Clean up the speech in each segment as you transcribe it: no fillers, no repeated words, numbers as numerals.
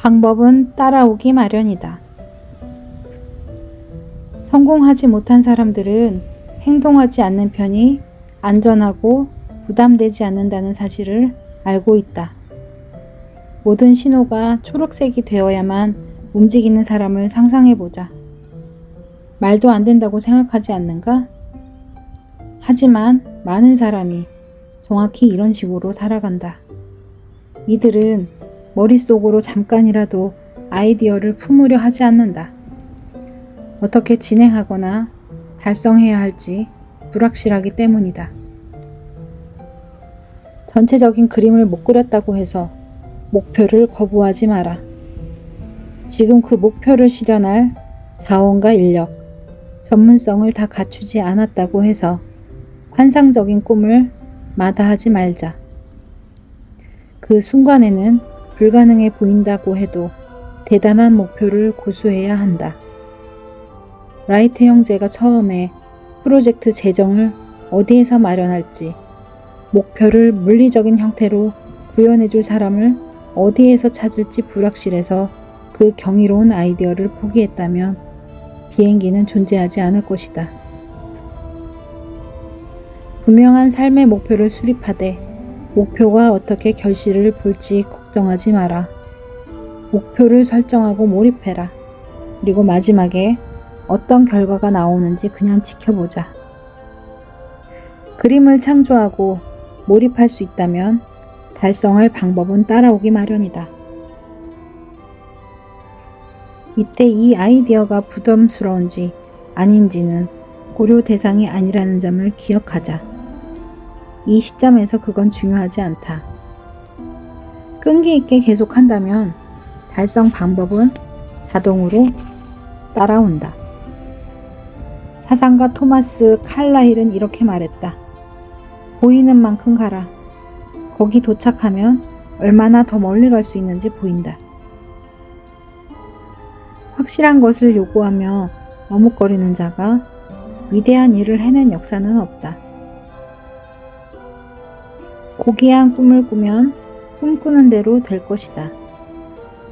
방법은 따라오기 마련이다. 성공하지 못한 사람들은 행동하지 않는 편이 안전하고 부담되지 않는다는 사실을 알고 있다. 모든 신호가 초록색이 되어야만 움직이는 사람을 상상해보자. 말도 안 된다고 생각하지 않는가? 하지만 많은 사람이 정확히 이런 식으로 살아간다. 이들은 머릿속으로 잠깐이라도 아이디어를 품으려 하지 않는다. 어떻게 진행하거나 달성해야 할지 불확실하기 때문이다. 전체적인 그림을 못 그렸다고 해서 목표를 거부하지 마라. 지금 그 목표를 실현할 자원과 인력, 전문성을 다 갖추지 않았다고 해서 환상적인 꿈을 마다하지 말자. 그 순간에는 불가능해 보인다고 해도 대단한 목표를 고수해야 한다. 라이트 형제가 처음에 프로젝트 재정을 어디에서 마련할지, 목표를 물리적인 형태로 구현해줄 사람을 어디에서 찾을지 불확실해서 그 경이로운 아이디어를 포기했다면 비행기는 존재하지 않을 것이다. 분명한 삶의 목표를 수립하되 목표가 어떻게 결실을 볼지 걱정하지 마라. 목표를 설정하고 몰입해라. 그리고 마지막에 어떤 결과가 나오는지 그냥 지켜보자. 그림을 창조하고 몰입할 수 있다면 달성할 방법은 따라오기 마련이다. 이때 이 아이디어가 부담스러운지 아닌지는 고려 대상이 아니라는 점을 기억하자. 이 시점에서 그건 중요하지 않다. 끈기 있게 계속한다면 달성 방법은 자동으로 따라온다. 사상가 토마스 칼라힐은 이렇게 말했다. 보이는 만큼 가라. 거기 도착하면 얼마나 더 멀리 갈 수 있는지 보인다. 확실한 것을 요구하며 머뭇거리는 자가 위대한 일을 해낸 역사는 없다. 고귀한 꿈을 꾸면 꿈꾸는 대로 될 것이다.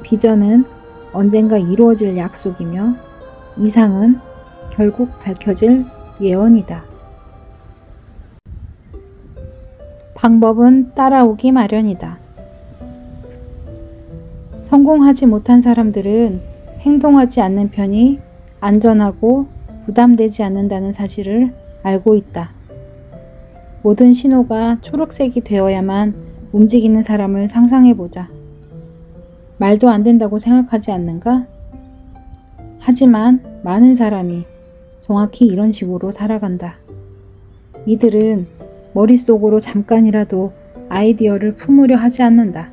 비전은 언젠가 이루어질 약속이며 이상은 결국 밝혀질 예언이다. 방법은 따라오기 마련이다. 성공하지 못한 사람들은 행동하지 않는 편이 안전하고 부담되지 않는다는 사실을 알고 있다. 모든 신호가 초록색이 되어야만 움직이는 사람을 상상해보자. 말도 안 된다고 생각하지 않는가? 하지만 많은 사람이 정확히 이런 식으로 살아간다. 이들은 머릿속으로 잠깐이라도 아이디어를 품으려 하지 않는다.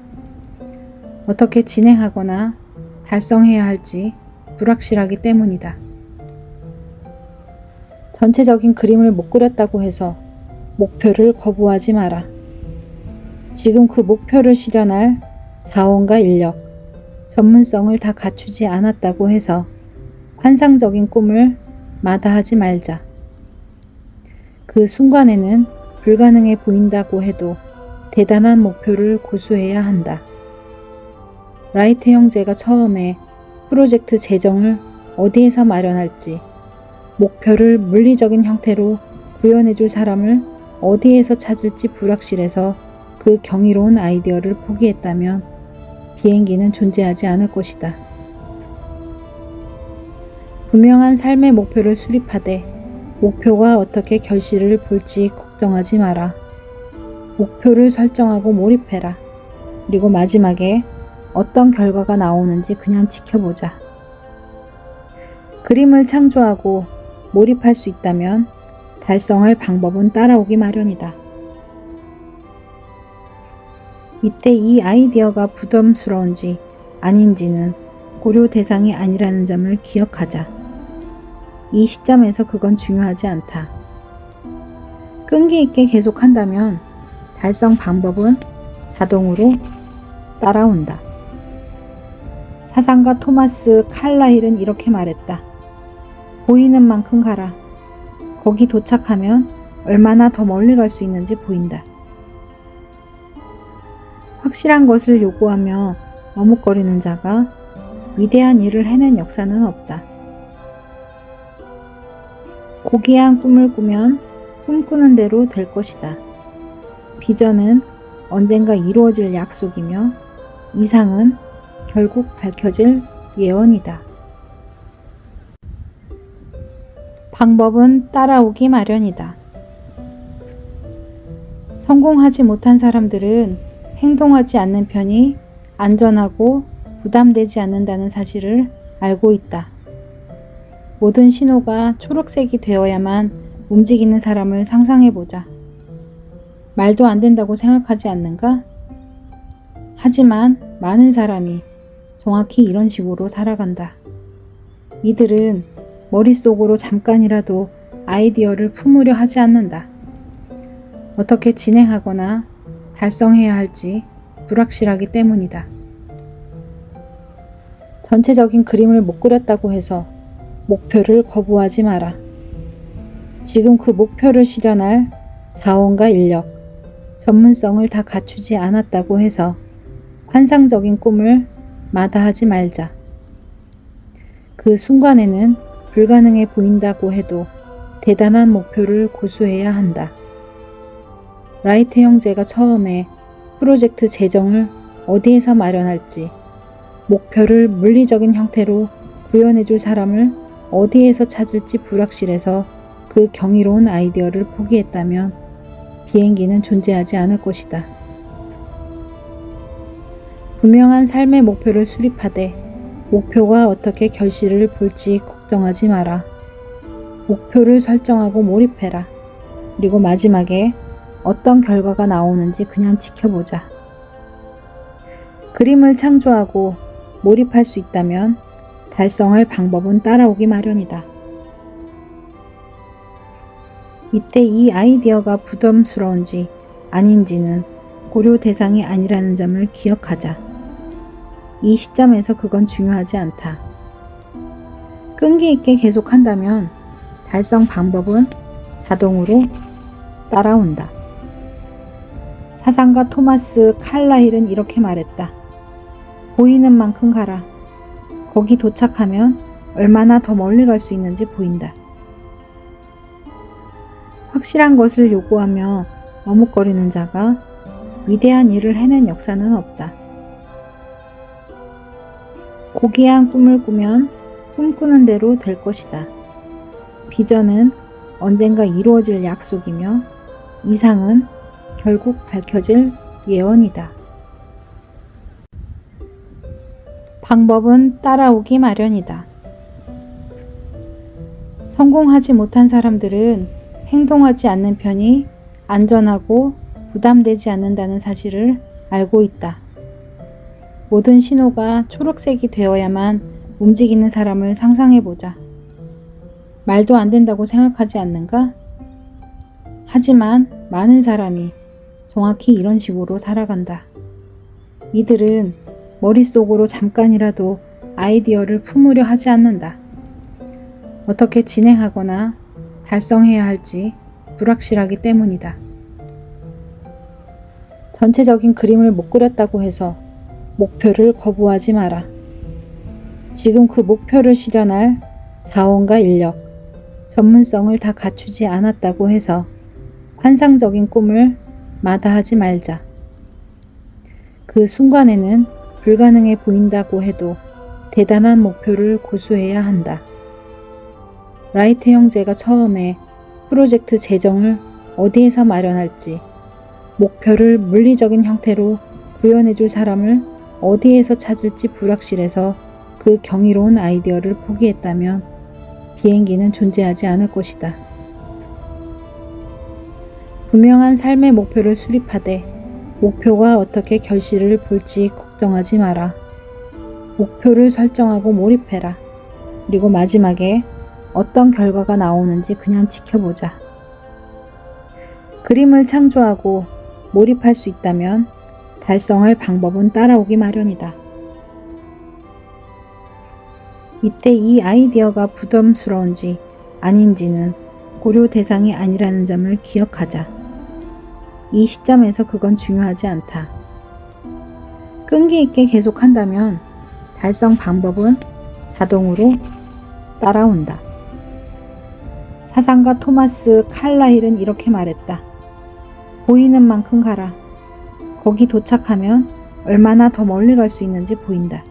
어떻게 진행하거나 달성해야 할지 불확실하기 때문이다. 전체적인 그림을 못 그렸다고 해서 목표를 거부하지 마라. 지금 그 목표를 실현할 자원과 인력, 전문성을 다 갖추지 않았다고 해서 환상적인 꿈을 마다하지 말자. 그 순간에는 불가능해 보인다고 해도 대단한 목표를 고수해야 한다. 라이트 형제가 처음에 프로젝트 재정을 어디에서 마련할지, 목표를 물리적인 형태로 구현해줄 사람을 어디에서 찾을지 불확실해서 그 경이로운 아이디어를 포기했다면 비행기는 존재하지 않을 것이다. 분명한 삶의 목표를 수립하되 목표가 어떻게 결실을 볼지 걱정하지 마라. 목표를 설정하고 몰입해라. 그리고 마지막에 어떤 결과가 나오는지 그냥 지켜보자. 그림을 창조하고 몰입할 수 있다면 달성할 방법은 따라오기 마련이다. 이때 이 아이디어가 부담스러운지 아닌지는 고려 대상이 아니라는 점을 기억하자. 이 시점에서 그건 중요하지 않다. 끈기 있게 계속한다면 달성 방법은 자동으로 따라온다. 사상가 토마스 칼라힐은 이렇게 말했다. 보이는 만큼 가라. 거기 도착하면 얼마나 더 멀리 갈 수 있는지 보인다. 확실한 것을 요구하며 머뭇거리는 자가 위대한 일을 해낸 역사는 없다. 고귀한 꿈을 꾸면 꿈꾸는 대로 될 것이다. 비전은 언젠가 이루어질 약속이며 이상은 결국 밝혀질 예언이다. 방법은 따라오기 마련이다. 성공하지 못한 사람들은 행동하지 않는 편이 안전하고 부담되지 않는다는 사실을 알고 있다. 모든 신호가 초록색이 되어야만 움직이는 사람을 상상해보자. 말도 안 된다고 생각하지 않는가? 하지만 많은 사람이 정확히 이런 식으로 살아간다. 이들은 머릿속으로 잠깐이라도 아이디어를 품으려 하지 않는다. 어떻게 진행하거나 달성해야 할지 불확실하기 때문이다. 전체적인 그림을 못 그렸다고 해서 목표를 거부하지 마라. 지금 그 목표를 실현할 자원과 인력, 전문성을 다 갖추지 않았다고 해서 환상적인 꿈을 마다하지 말자. 그 순간에는 불가능해 보인다고 해도 대단한 목표를 고수해야 한다. 라이트 형제가 처음에 프로젝트 재정을 어디에서 마련할지, 목표를 물리적인 형태로 구현해줄 사람을 어디에서 찾을지 불확실해서 그 경이로운 아이디어를 포기했다면 비행기는 존재하지 않을 것이다. 분명한 삶의 목표를 수립하되 목표가 어떻게 결실을 볼지 걱정하지 마라. 목표를 설정하고 몰입해라. 그리고 마지막에 어떤 결과가 나오는지 그냥 지켜보자. 그림을 창조하고 몰입할 수 있다면 달성할 방법은 따라오기 마련이다. 이때 이 아이디어가 부담스러운지 아닌지는 고려 대상이 아니라는 점을 기억하자. 이 시점에서 그건 중요하지 않다. 끈기 있게 계속한다면 달성 방법은 자동으로 따라온다. 사상가 토마스 칼라힐은 이렇게 말했다. 보이는 만큼 가라. 거기 도착하면 얼마나 더 멀리 갈 수 있는지 보인다. 확실한 것을 요구하며 머뭇거리는 자가 위대한 일을 해낸 역사는 없다. 고귀한 꿈을 꾸면 꿈꾸는 대로 될 것이다. 비전은 언젠가 이루어질 약속이며 이상은 결국 밝혀질 예언이다. 방법은 따라오기 마련이다. 성공하지 못한 사람들은 행동하지 않는 편이 안전하고 부담되지 않는다는 사실을 알고 있다. 모든 신호가 초록색이 되어야만 움직이는 사람을 상상해보자. 말도 안 된다고 생각하지 않는가? 하지만 많은 사람이 정확히 이런 식으로 살아간다. 이들은 머릿속으로 잠깐이라도 아이디어를 품으려 하지 않는다. 어떻게 진행하거나 달성해야 할지 불확실하기 때문이다. 전체적인 그림을 못 그렸다고 해서 목표를 거부하지 마라. 지금 그 목표를 실현할 자원과 인력, 전문성을 다 갖추지 않았다고 해서 환상적인 꿈을 마다하지 말자. 그 순간에는 불가능해 보인다고 해도 대단한 목표를 고수해야 한다. 라이트 형제가 처음에 프로젝트 재정을 어디에서 마련할지, 목표를 물리적인 형태로 구현해줄 사람을 어디에서 찾을지 불확실해서 그 경이로운 아이디어를 포기했다면 비행기는 존재하지 않을 것이다. 분명한 삶의 목표를 수립하되 목표가 어떻게 결실을 볼지 걱정하지 마라. 목표를 설정하고 몰입해라. 그리고 마지막에 어떤 결과가 나오는지 그냥 지켜보자. 그림을 창조하고 몰입할 수 있다면 달성할 방법은 따라오기 마련이다. 이때 이 아이디어가 부담스러운지 아닌지는 고려 대상이 아니라는 점을 기억하자. 이 시점에서 그건 중요하지 않다. 끈기 있게 계속한다면 달성 방법은 자동으로 따라온다. 사상가 토마스 칼라힐은 이렇게 말했다. 보이는 만큼 가라. 거기 도착하면 얼마나 더 멀리 갈 수 있는지 보인다.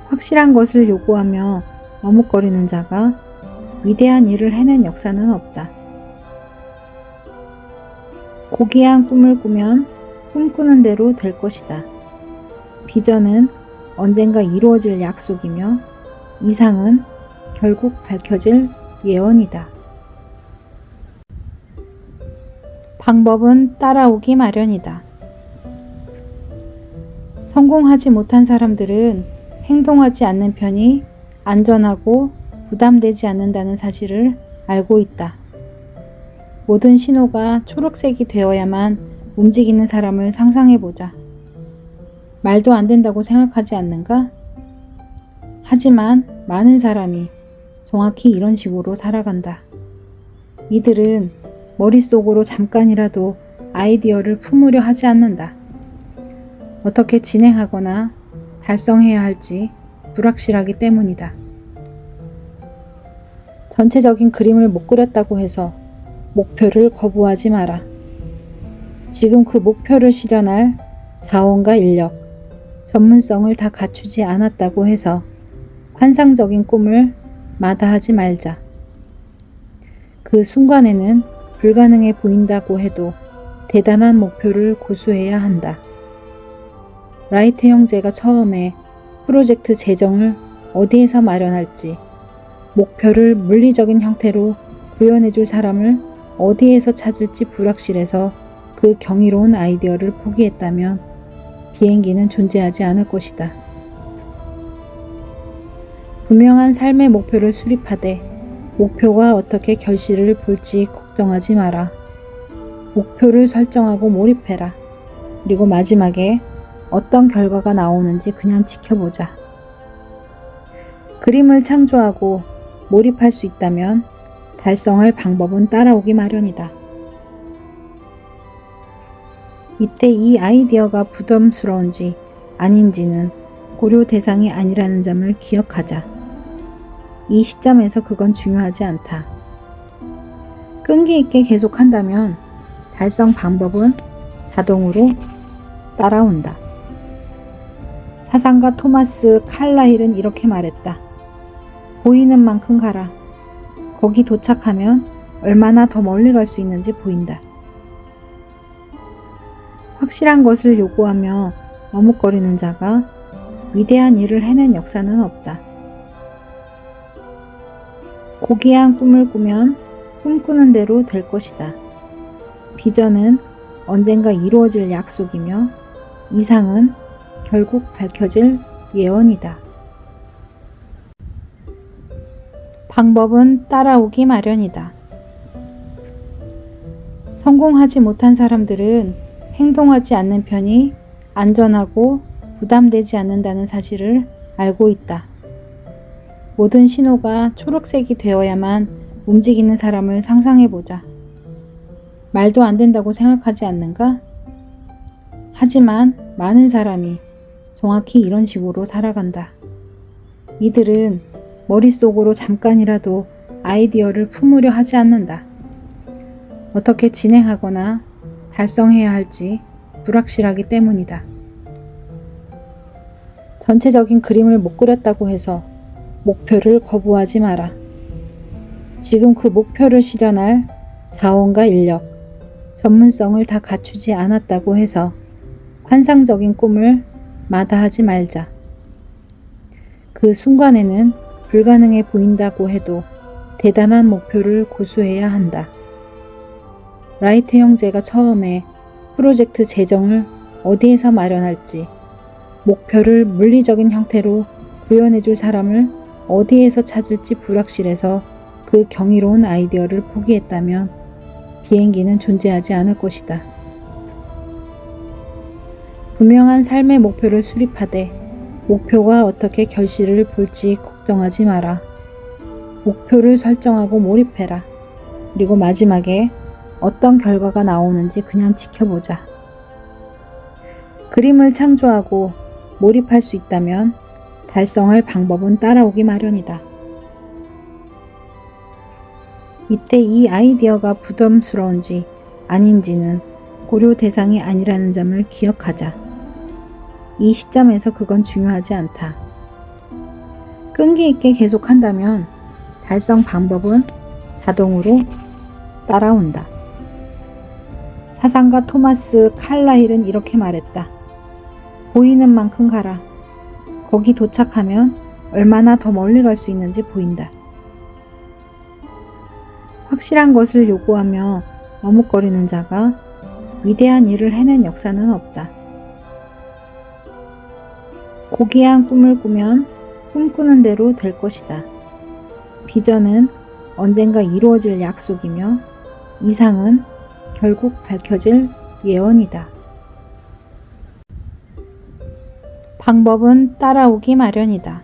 확실한 것을 요구하며 머뭇거리는 자가 위대한 일을 해낸 역사는 없다. 고귀한 꿈을 꾸면 꿈꾸는 대로 될 것이다. 비전은 언젠가 이루어질 약속이며 이상은 결국 밝혀질 예언이다. 방법은 따라오기 마련이다. 성공하지 못한 사람들은 행동하지 않는 편이 안전하고 부담되지 않는다는 사실을 알고 있다. 모든 신호가 초록색이 되어야만 움직이는 사람을 상상해보자. 말도 안 된다고 생각하지 않는가? 하지만 많은 사람이 정확히 이런 식으로 살아간다. 이들은 머릿속으로 잠깐이라도 아이디어를 품으려 하지 않는다. 어떻게 진행하거나 달성해야 할지 불확실하기 때문이다. 전체적인 그림을 못 그렸다고 해서 목표를 거부하지 마라. 지금 그 목표를 실현할 자원과 인력, 전문성을 다 갖추지 않았다고 해서 환상적인 꿈을 마다하지 말자. 그 순간에는 불가능해 보인다고 해도 대단한 목표를 고수해야 한다. 라이트 형제가 처음에 프로젝트 재정을 어디에서 마련할지, 목표를 물리적인 형태로 구현해줄 사람을 어디에서 찾을지 불확실해서 그 경이로운 아이디어를 포기했다면 비행기는 존재하지 않을 것이다. 분명한 삶의 목표를 수립하되 목표가 어떻게 결실을 볼지 걱정하지 마라. 목표를 설정하고 몰입해라. 그리고 마지막에 어떤 결과가 나오는지 그냥 지켜보자. 그림을 창조하고 몰입할 수 있다면 달성할 방법은 따라오기 마련이다. 이때 이 아이디어가 부담스러운지 아닌지는 고려 대상이 아니라는 점을 기억하자. 이 시점에서 그건 중요하지 않다. 끈기 있게 계속한다면 달성 방법은 자동으로 따라온다. 사상가 토마스 칼라힐은 이렇게 말했다. 보이는 만큼 가라. 거기 도착하면 얼마나 더 멀리 갈 수 있는지 보인다. 확실한 것을 요구하며 머뭇거리는 자가 위대한 일을 해낸 역사는 없다. 고귀한 꿈을 꾸면 꿈꾸는 대로 될 것이다. 비전은 언젠가 이루어질 약속이며 이상은 결국 밝혀질 예언이다. 방법은 따라오기 마련이다. 성공하지 못한 사람들은 행동하지 않는 편이 안전하고 부담되지 않는다는 사실을 알고 있다. 모든 신호가 초록색이 되어야만 움직이는 사람을 상상해보자. 말도 안 된다고 생각하지 않는가? 하지만 많은 사람이 정확히 이런 식으로 살아간다. 이들은 머릿속으로 잠깐이라도 아이디어를 품으려 하지 않는다. 어떻게 진행하거나 달성해야 할지 불확실하기 때문이다. 전체적인 그림을 못 그렸다고 해서 목표를 거부하지 마라. 지금 그 목표를 실현할 자원과 인력, 전문성을 다 갖추지 않았다고 해서 환상적인 꿈을 마다하지 말자. 그 순간에는 불가능해 보인다고 해도 대단한 목표를 고수해야 한다. 라이트 형제가 처음에 프로젝트 재정을 어디에서 마련할지, 목표를 물리적인 형태로 구현해줄 사람을 어디에서 찾을지 불확실해서 그 경이로운 아이디어를 포기했다면 비행기는 존재하지 않을 것이다. 분명한 삶의 목표를 수립하되 목표가 어떻게 결실을 볼지 걱정하지 마라. 목표를 설정하고 몰입해라. 그리고 마지막에 어떤 결과가 나오는지 그냥 지켜보자. 그림을 창조하고 몰입할 수 있다면 달성할 방법은 따라오기 마련이다. 이때 이 아이디어가 부담스러운지 아닌지는 고려 대상이 아니라는 점을 기억하자. 이 시점에서 그건 중요하지 않다. 끈기 있게 계속한다면 달성 방법은 자동으로 따라온다. 사상가 토마스 칼라힐은 이렇게 말했다. 보이는 만큼 가라. 거기 도착하면 얼마나 더 멀리 갈 수 있는지 보인다. 확실한 것을 요구하며 머뭇거리는 자가 위대한 일을 해낸 역사는 없다. 고귀한 꿈을 꾸면 꿈꾸는 대로 될 것이다. 비전은 언젠가 이루어질 약속이며 이상은 결국 밝혀질 예언이다. 방법은 따라오기 마련이다.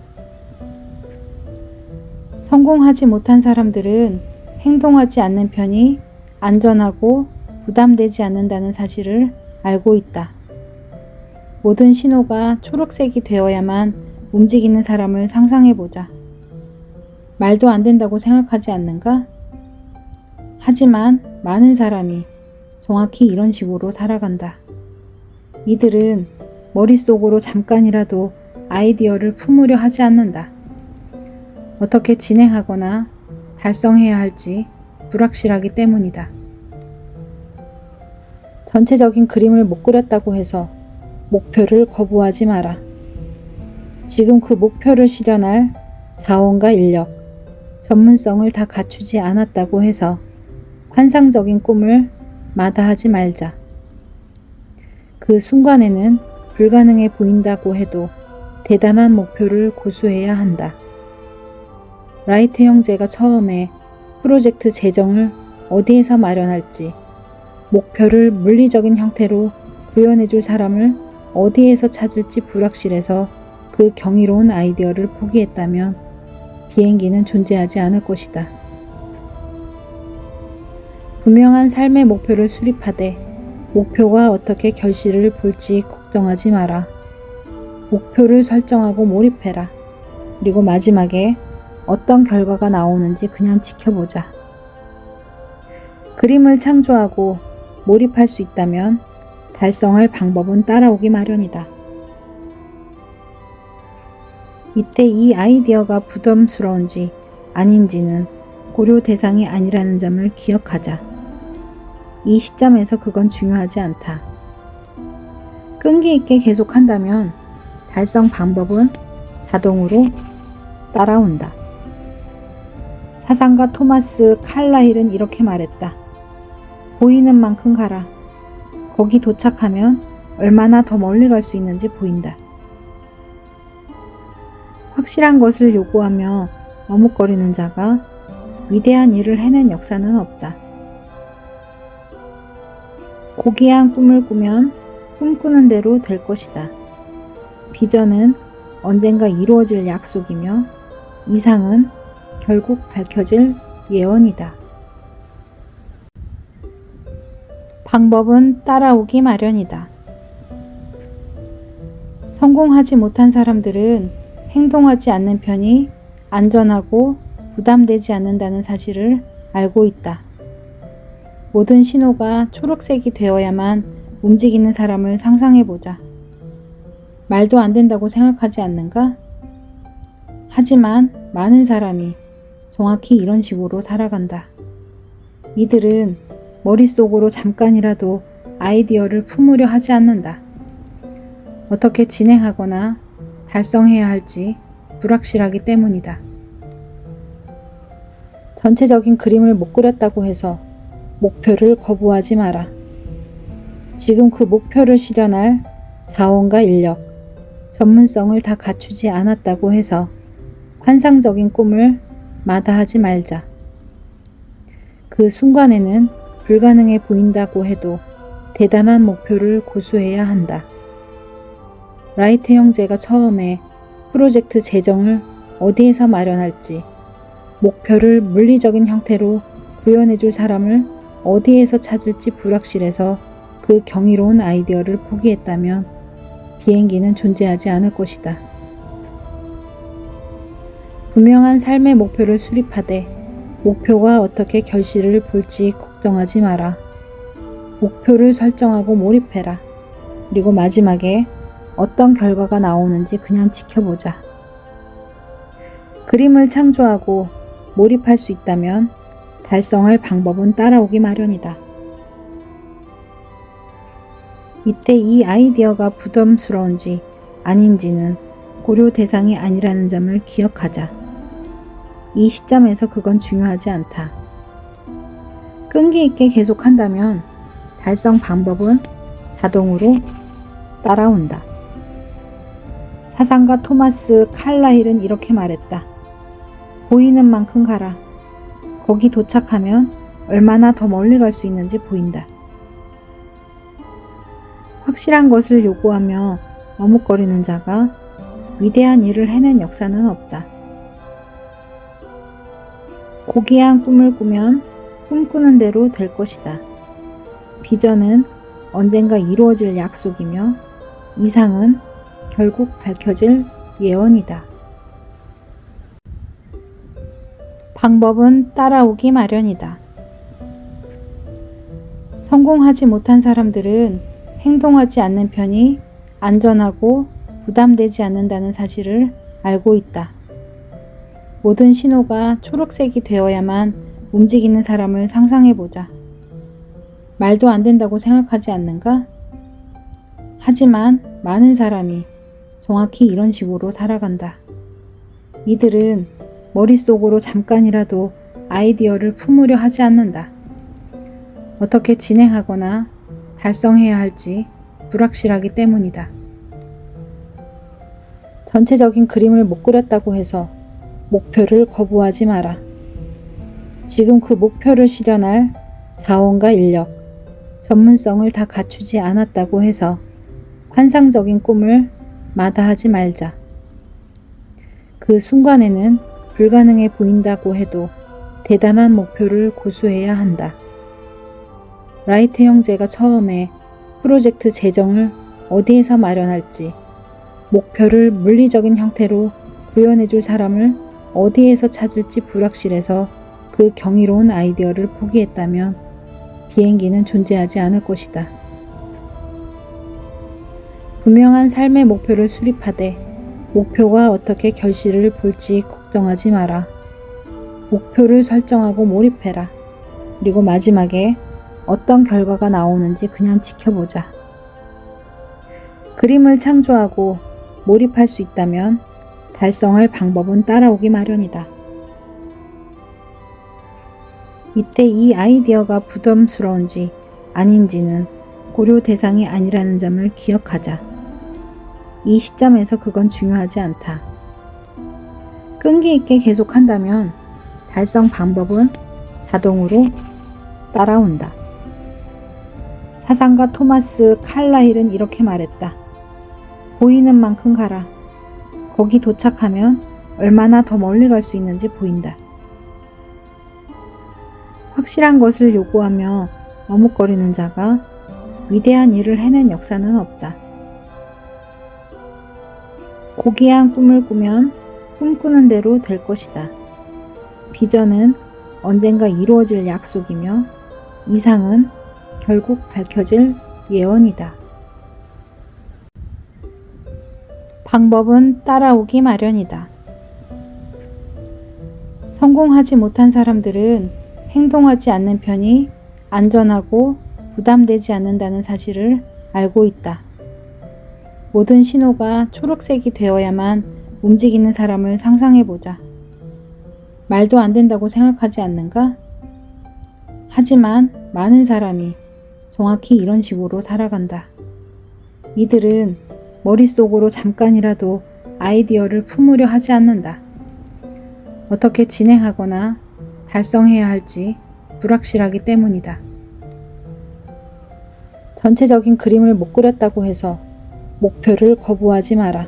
성공하지 못한 사람들은 행동하지 않는 편이 안전하고 부담되지 않는다는 사실을 알고 있다. 모든 신호가 초록색이 되어야만 움직이는 사람을 상상해보자. 말도 안 된다고 생각하지 않는가? 하지만 많은 사람이 정확히 이런 식으로 살아간다. 이들은 머릿속으로 잠깐이라도 아이디어를 품으려 하지 않는다. 어떻게 진행하거나 달성해야 할지 불확실하기 때문이다. 전체적인 그림을 못 그렸다고 해서 목표를 거부하지 마라. 지금 그 목표를 실현할 자원과 인력, 전문성을 다 갖추지 않았다고 해서 환상적인 꿈을 마다하지 말자. 그 순간에는 불가능해 보인다고 해도 대단한 목표를 고수해야 한다. 라이트 형제가 처음에 프로젝트 재정을 어디에서 마련할지, 목표를 물리적인 형태로 구현해줄 사람을 어디에서 찾을지 불확실해서 그 경이로운 아이디어를 포기했다면 비행기는 존재하지 않을 것이다. 분명한 삶의 목표를 수립하되 목표가 어떻게 결실을 볼지 걱정하지 마라. 목표를 설정하고 몰입해라. 그리고 마지막에 어떤 결과가 나오는지 그냥 지켜보자. 그림을 창조하고 몰입할 수 있다면 달성할 방법은 따라오기 마련이다. 이때 이 아이디어가 부담스러운지 아닌지는 고려 대상이 아니라는 점을 기억하자. 이 시점에서 그건 중요하지 않다. 끈기 있게 계속한다면 달성 방법은 자동으로 따라온다. 사상가 토마스 칼라힐은 이렇게 말했다. 보이는 만큼 가라. 거기 도착하면 얼마나 더 멀리 갈 수 있는지 보인다. 확실한 것을 요구하며 머뭇거리는 자가 위대한 일을 해낸 역사는 없다. 고귀한 꿈을 꾸면 꿈꾸는 대로 될 것이다. 비전은 언젠가 이루어질 약속이며 이상은 결국 밝혀질 예언이다. 방법은 따라오기 마련이다. 성공하지 못한 사람들은 행동하지 않는 편이 안전하고 부담되지 않는다는 사실을 알고 있다. 모든 신호가 초록색이 되어야만 움직이는 사람을 상상해보자. 말도 안 된다고 생각하지 않는가? 하지만 많은 사람이 정확히 이런 식으로 살아간다. 이들은 머릿속으로 잠깐이라도 아이디어를 품으려 하지 않는다. 어떻게 진행하거나 달성해야 할지 불확실하기 때문이다. 전체적인 그림을 못 그렸다고 해서 목표를 거부하지 마라. 지금 그 목표를 실현할 자원과 인력, 전문성을 다 갖추지 않았다고 해서 환상적인 꿈을 마다하지 말자. 그 순간에는 불가능해 보인다고 해도 대단한 목표를 고수해야 한다. 라이트 형제가 처음에 프로젝트 재정을 어디에서 마련할지, 목표를 물리적인 형태로 구현해줄 사람을 어디에서 찾을지 불확실해서 그 경이로운 아이디어를 포기했다면 비행기는 존재하지 않을 것이다. 분명한 삶의 목표를 수립하되 목표가 어떻게 결실을 볼지 걱정하지 마라. 목표를 설정하고 몰입해라. 그리고 마지막에 어떤 결과가 나오는지 그냥 지켜보자. 그림을 창조하고 몰입할 수 있다면 달성할 방법은 따라오기 마련이다. 이때 이 아이디어가 부담스러운지 아닌지는 고려 대상이 아니라는 점을 기억하자. 이 시점에서 그건 중요하지 않다. 끈기 있게 계속한다면 달성 방법은 자동으로 따라온다. 사상가 토마스 칼라힐은 이렇게 말했다. 보이는 만큼 가라. 거기 도착하면 얼마나 더 멀리 갈 수 있는지 보인다. 확실한 것을 요구하며 머뭇거리는 자가 위대한 일을 해낸 역사는 없다. 고귀한 꿈을 꾸면 꿈꾸는 대로 될 것이다. 비전은 언젠가 이루어질 약속이며 이상은 결국 밝혀질 예언이다. 방법은 따라오기 마련이다. 성공하지 못한 사람들은 행동하지 않는 편이 안전하고 부담되지 않는다는 사실을 알고 있다. 모든 신호가 초록색이 되어야만 움직이는 사람을 상상해보자. 말도 안 된다고 생각하지 않는가? 하지만 많은 사람이 정확히 이런 식으로 살아간다. 이들은 머릿속으로 잠깐이라도 아이디어를 품으려 하지 않는다. 어떻게 진행하거나 달성해야 할지 불확실하기 때문이다. 전체적인 그림을 못 그렸다고 해서 목표를 거부하지 마라. 지금 그 목표를 실현할 자원과 인력, 전문성을 다 갖추지 않았다고 해서 환상적인 꿈을 마다하지 말자. 그 순간에는 불가능해 보인다고 해도 대단한 목표를 고수해야 한다. 라이트 형제가 처음에 프로젝트 재정을 어디에서 마련할지, 목표를 물리적인 형태로 구현해줄 사람을 어디에서 찾을지 불확실해서 그 경이로운 아이디어를 포기했다면 비행기는 존재하지 않을 것이다. 분명한 삶의 목표를 수립하되 목표가 어떻게 결실을 볼지 걱정하지 마라. 목표를 설정하고 몰입해라. 그리고 마지막에 어떤 결과가 나오는지 그냥 지켜보자. 그림을 창조하고 몰입할 수 있다면 달성할 방법은 따라오기 마련이다. 이때 이 아이디어가 부담스러운지 아닌지는 고려 대상이 아니라는 점을 기억하자. 이 시점에서 그건 중요하지 않다. 끈기 있게 계속한다면 달성 방법은 자동으로 따라온다. 사상가 토마스 칼라힐은 이렇게 말했다. 보이는 만큼 가라. 거기 도착하면 얼마나 더 멀리 갈 수 있는지 보인다. 확실한 것을 요구하며 머뭇거리는 자가 위대한 일을 해낸 역사는 없다. 고귀한 꿈을 꾸면 꿈꾸는 대로 될 것이다. 비전은 언젠가 이루어질 약속이며 이상은 결국 밝혀질 예언이다. 방법은 따라오기 마련이다. 성공하지 못한 사람들은 행동하지 않는 편이 안전하고 부담되지 않는다는 사실을 알고 있다. 모든 신호가 초록색이 되어야만 움직이는 사람을 상상해보자. 말도 안 된다고 생각하지 않는가? 하지만 많은 사람이 정확히 이런 식으로 살아간다. 이들은 머릿속으로 잠깐이라도 아이디어를 품으려 하지 않는다. 어떻게 진행하거나 달성해야 할지 불확실하기 때문이다. 전체적인 그림을 못 그렸다고 해서 목표를 거부하지 마라.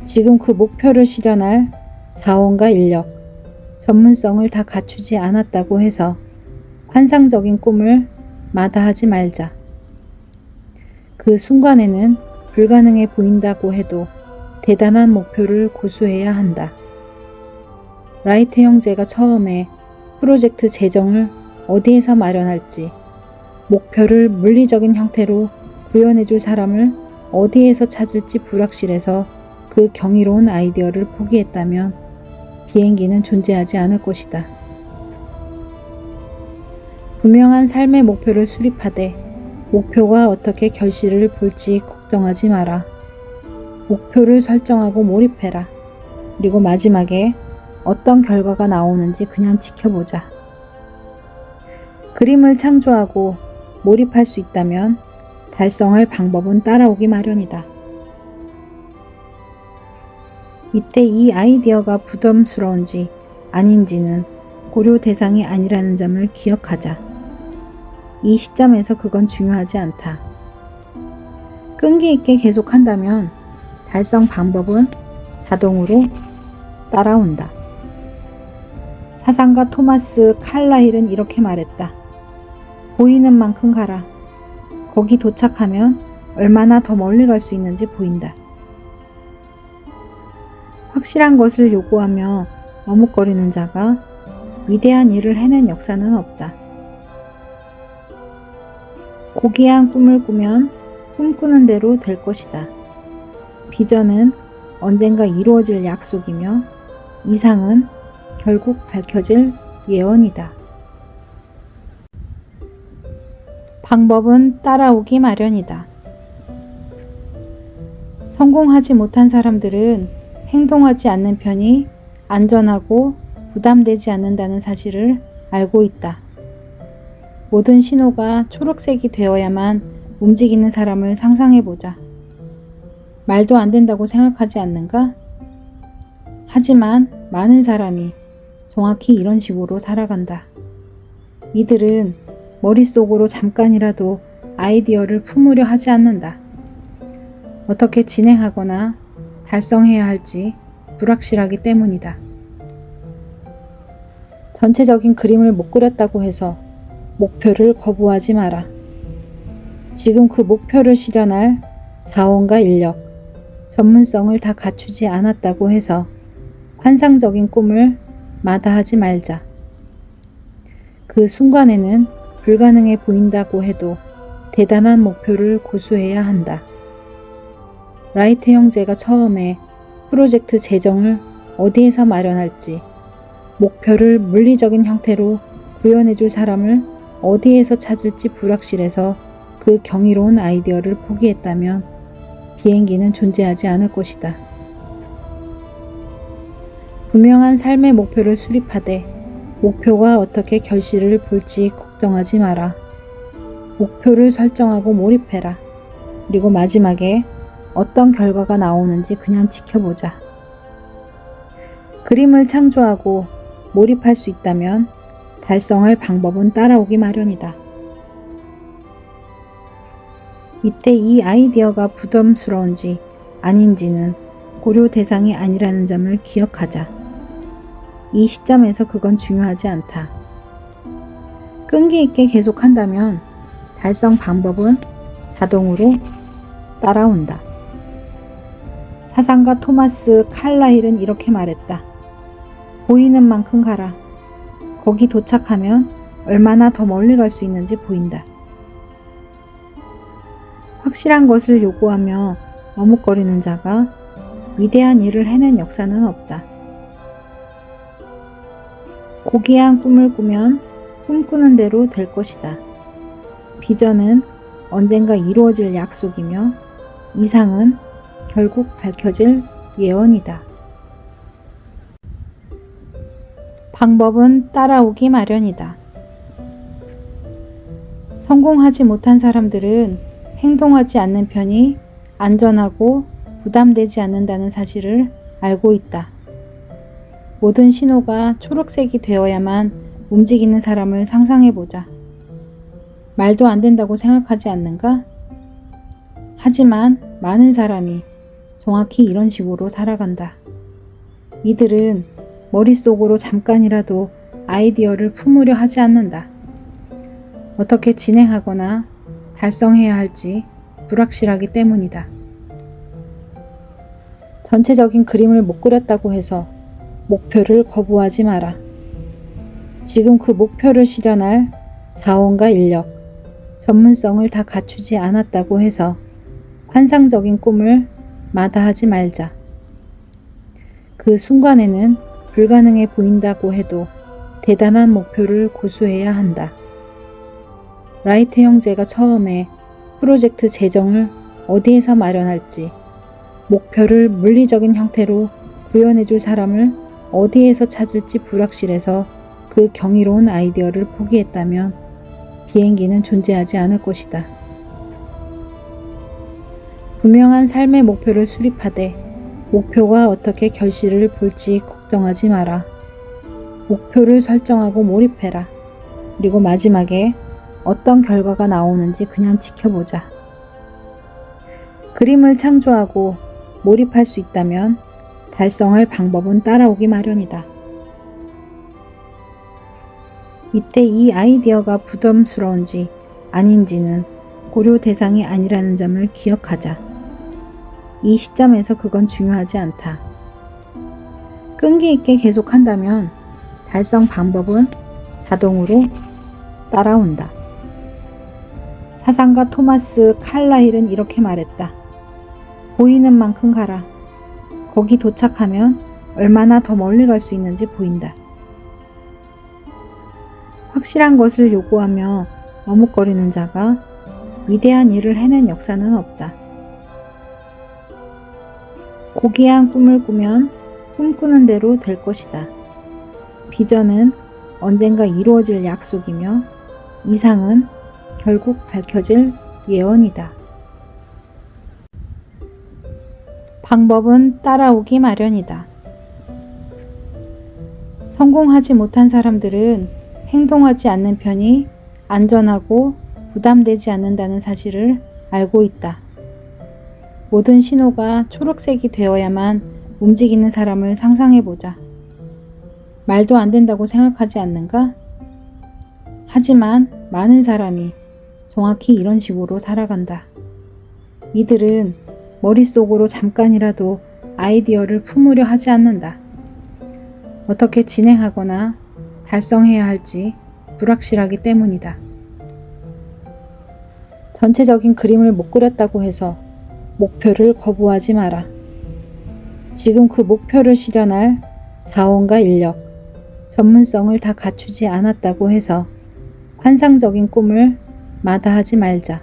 지금 그 목표를 실현할 자원과 인력, 전문성을 다 갖추지 않았다고 해서 환상적인 꿈을 마다하지 말자. 그 순간에는 불가능해 보인다고 해도 대단한 목표를 고수해야 한다. 라이트 형제가 처음에 프로젝트 재정을 어디에서 마련할지, 목표를 물리적인 형태로 구현해줄 사람을 어디에서 찾을지 불확실해서 그 경이로운 아이디어를 포기했다면 비행기는 존재하지 않을 것이다. 분명한 삶의 목표를 수립하되 목표가 어떻게 결실을 볼지 걱정하지 마라. 목표를 설정하고 몰입해라. 그리고 마지막에 어떤 결과가 나오는지 그냥 지켜보자. 그림을 창조하고 몰입할 수 있다면 달성할 방법은 따라오기 마련이다. 이때 이 아이디어가 부담스러운지 아닌지는 고려 대상이 아니라는 점을 기억하자. 이 시점에서 그건 중요하지 않다. 끈기 있게 계속한다면 달성 방법은 자동으로 따라온다. 사상가 토마스 칼라힐은 이렇게 말했다. 보이는 만큼 가라. 거기 도착하면 얼마나 더 멀리 갈 수 있는지 보인다. 확실한 것을 요구하며 머뭇거리는 자가 위대한 일을 해낸 역사는 없다. 고귀한 꿈을 꾸면 꿈꾸는 대로 될 것이다. 비전은 언젠가 이루어질 약속이며 이상은 결국 밝혀질 예언이다. 방법은 따라오기 마련이다. 성공하지 못한 사람들은 행동하지 않는 편이 안전하고 부담되지 않는다는 사실을 알고 있다. 모든 신호가 초록색이 되어야만 움직이는 사람을 상상해보자. 말도 안 된다고 생각하지 않는가? 하지만 많은 사람이 정확히 이런 식으로 살아간다. 이들은 머릿속으로 잠깐이라도 아이디어를 품으려 하지 않는다. 어떻게 진행하거나 달성해야 할지 불확실하기 때문이다. 전체적인 그림을 못 그렸다고 해서 목표를 거부하지 마라. 지금 그 목표를 실현할 자원과 인력, 전문성을 다 갖추지 않았다고 해서 환상적인 꿈을 마다하지 말자. 그 순간에는 불가능해 보인다고 해도 대단한 목표를 고수해야 한다. 라이트 형제가 처음에 프로젝트 재정을 어디에서 마련할지, 목표를 물리적인 형태로 구현해줄 사람을 어디에서 찾을지 불확실해서 그 경이로운 아이디어를 포기했다면 비행기는 존재하지 않을 것이다. 분명한 삶의 목표를 수립하되 목표가 어떻게 결실을 볼지 걱정하지 마라. 목표를 설정하고 몰입해라. 그리고 마지막에 어떤 결과가 나오는지 그냥 지켜보자. 그림을 창조하고 몰입할 수 있다면 달성할 방법은 따라오기 마련이다. 이때 이 아이디어가 부담스러운지 아닌지는 고려 대상이 아니라는 점을 기억하자. 이 시점에서 그건 중요하지 않다. 끈기 있게 계속한다면 달성 방법은 자동으로 따라온다. 사상가 토마스 칼라힐은 이렇게 말했다. 보이는 만큼 가라. 거기 도착하면 얼마나 더 멀리 갈 수 있는지 보인다. 확실한 것을 요구하며 머뭇거리는 자가 위대한 일을 해낸 역사는 없다. 고귀한 꿈을 꾸면 꿈꾸는 대로 될 것이다. 비전은 언젠가 이루어질 약속이며 이상은 결국 밝혀질 예언이다. 방법은 따라오기 마련이다. 성공하지 못한 사람들은 행동하지 않는 편이 안전하고 부담되지 않는다는 사실을 알고 있다. 모든 신호가 초록색이 되어야만 움직이는 사람을 상상해보자. 말도 안 된다고 생각하지 않는가? 하지만 많은 사람이 정확히 이런 식으로 살아간다. 이들은 머릿속으로 잠깐이라도 아이디어를 품으려 하지 않는다. 어떻게 진행하거나 달성해야 할지 불확실하기 때문이다. 전체적인 그림을 못 그렸다고 해서 목표를 거부하지 마라. 지금 그 목표를 실현할 자원과 인력, 전문성을 다 갖추지 않았다고 해서 환상적인 꿈을 마다하지 말자. 그 순간에는 불가능해 보인다고 해도 대단한 목표를 고수해야 한다. 라이트 형제가 처음에 프로젝트 재정을 어디에서 마련할지, 목표를 물리적인 형태로 구현해줄 사람을 어디에서 찾을지 불확실해서 그 경이로운 아이디어를 포기했다면 비행기는 존재하지 않을 것이다. 분명한 삶의 목표를 수립하되 목표가 어떻게 결실을 볼지 걱정하지 마라. 목표를 설정하고 몰입해라. 그리고 마지막에 어떤 결과가 나오는지 그냥 지켜보자. 그림을 창조하고 몰입할 수 있다면 달성할 방법은 따라오기 마련이다. 이때 이 아이디어가 부담스러운지 아닌지는 고려 대상이 아니라는 점을 기억하자. 이 시점에서 그건 중요하지 않다. 끈기 있게 계속한다면 달성 방법은 자동으로 따라온다. 사상가 토마스 칼라힐은 이렇게 말했다. 보이는 만큼 가라. 거기 도착하면 얼마나 더 멀리 갈 수 있는지 보인다. 확실한 것을 요구하며 머뭇거리는 자가 위대한 일을 해낸 역사는 없다. 고귀한 꿈을 꾸면 꿈꾸는 대로 될 것이다. 비전은 언젠가 이루어질 약속이며 이상은 결국 밝혀질 예언이다. 방법은 따라오기 마련이다. 성공하지 못한 사람들은 행동하지 않는 편이 안전하고 부담되지 않는다는 사실을 알고 있다. 모든 신호가 초록색이 되어야만 움직이는 사람을 상상해보자. 말도 안 된다고 생각하지 않는가? 하지만 많은 사람이 정확히 이런 식으로 살아간다. 이들은 머릿속으로 잠깐이라도 아이디어를 품으려 하지 않는다. 어떻게 진행하거나 달성해야 할지 불확실하기 때문이다. 전체적인 그림을 못 그렸다고 해서 목표를 거부하지 마라. 지금 그 목표를 실현할 자원과 인력, 전문성을 다 갖추지 않았다고 해서 환상적인 꿈을 마다하지 말자.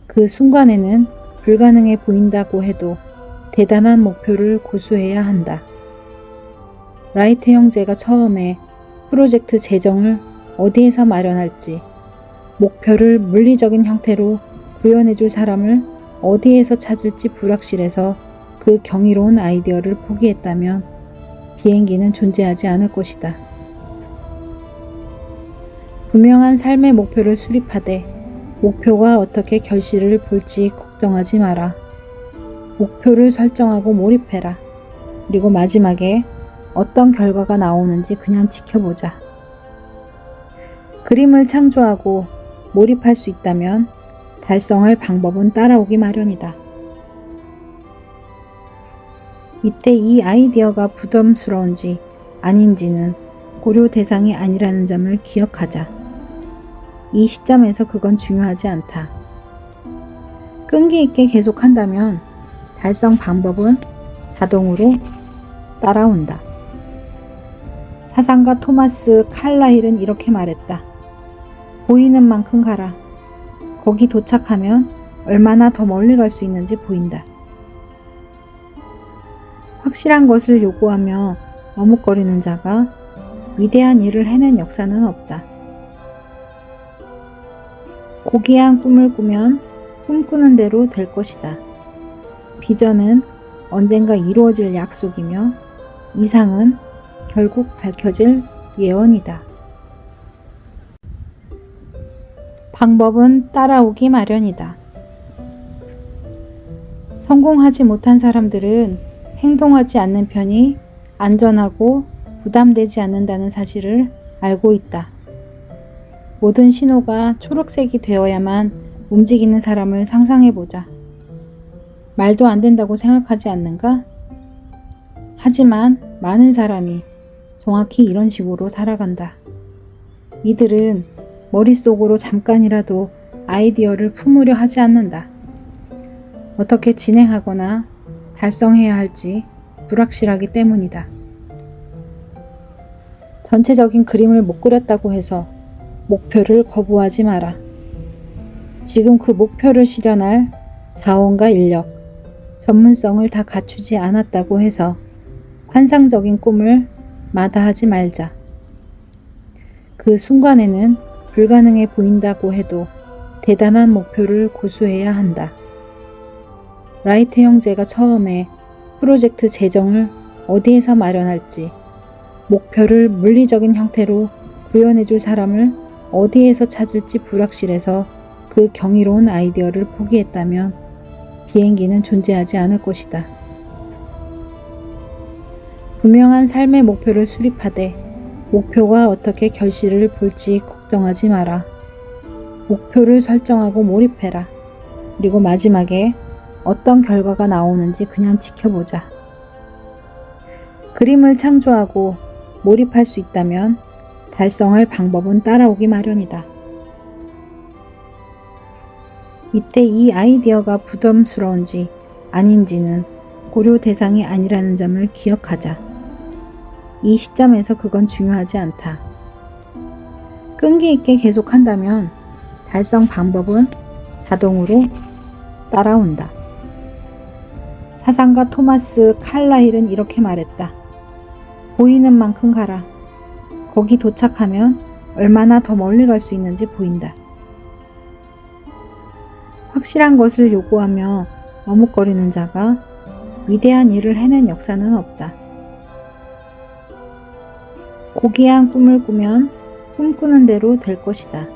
그 순간에는 불가능해 보인다고 해도 대단한 목표를 고수해야 한다. 라이트 형제가 처음에 프로젝트 재정을 어디에서 마련할지, 목표를 물리적인 형태로 구현해줄 사람을 어디에서 찾을지 불확실해서 그 경이로운 아이디어를 포기했다면 비행기는 존재하지 않을 것이다. 분명한 삶의 목표를 수립하되 목표가 어떻게 결실을 볼지 걱정하지 마라. 목표를 설정하고 몰입해라. 그리고 마지막에 어떤 결과가 나오는지 그냥 지켜보자. 그림을 창조하고 몰입할 수 있다면 달성할 방법은 따라오기 마련이다. 이때 이 아이디어가 부담스러운지 아닌지는 고려 대상이 아니라는 점을 기억하자. 이 시점에서 그건 중요하지 않다. 끈기 있게 계속한다면 달성 방법은 자동으로 따라온다. 사상가 토마스 칼라힐은 이렇게 말했다. 보이는 만큼 가라. 거기 도착하면 얼마나 더 멀리 갈 수 있는지 보인다. 확실한 것을 요구하며 머뭇거리는 자가 위대한 일을 해낸 역사는 없다. 고귀한 꿈을 꾸면 꿈꾸는 대로 될 것이다. 비전은 언젠가 이루어질 약속이며 이상은 결국 밝혀질 예언이다. 방법은 따라오기 마련이다. 성공하지 못한 사람들은 행동하지 않는 편이 안전하고 부담되지 않는다는 사실을 알고 있다. 모든 신호가 초록색이 되어야만 움직이는 사람을 상상해보자. 말도 안 된다고 생각하지 않는가? 하지만 많은 사람이 정확히 이런 식으로 살아간다. 이들은 머릿속으로 잠깐이라도 아이디어를 품으려 하지 않는다. 어떻게 진행하거나 달성해야 할지 불확실하기 때문이다. 전체적인 그림을 못 그렸다고 해서 목표를 거부하지 마라. 지금 그 목표를 실현할 자원과 인력, 전문성을 다 갖추지 않았다고 해서 환상적인 꿈을 마다하지 말자. 그 순간에는 불가능해 보인다고 해도 대단한 목표를 고수해야 한다. 라이트 형제가 처음에 프로젝트 재정을 어디에서 마련할지, 목표를 물리적인 형태로 구현해줄 사람을 어디에서 찾을지 불확실해서 그 경이로운 아이디어를 포기했다면 비행기는 존재하지 않을 것이다. 분명한 삶의 목표를 수립하되 목표가 어떻게 결실을 볼지 걱정하지 마라. 목표를 설정하고 몰입해라. 그리고 마지막에 어떤 결과가 나오는지 그냥 지켜보자. 그림을 창조하고 몰입할 수 있다면 달성할 방법은 따라오기 마련이다. 이때 이 아이디어가 부담스러운지 아닌지는 고려 대상이 아니라는 점을 기억하자. 이 시점에서 그건 중요하지 않다. 끈기 있게 계속한다면 달성 방법은 자동으로 따라온다. 사상가 토마스 칼라힐은 이렇게 말했다. 보이는 만큼 가라. 거기 도착하면 얼마나 더 멀리 갈 수 있는지 보인다. 확실한 것을 요구하며 머뭇거리는 자가 위대한 일을 해낸 역사는 없다. 고귀한 꿈을 꾸면 꿈꾸는 대로 될 것이다.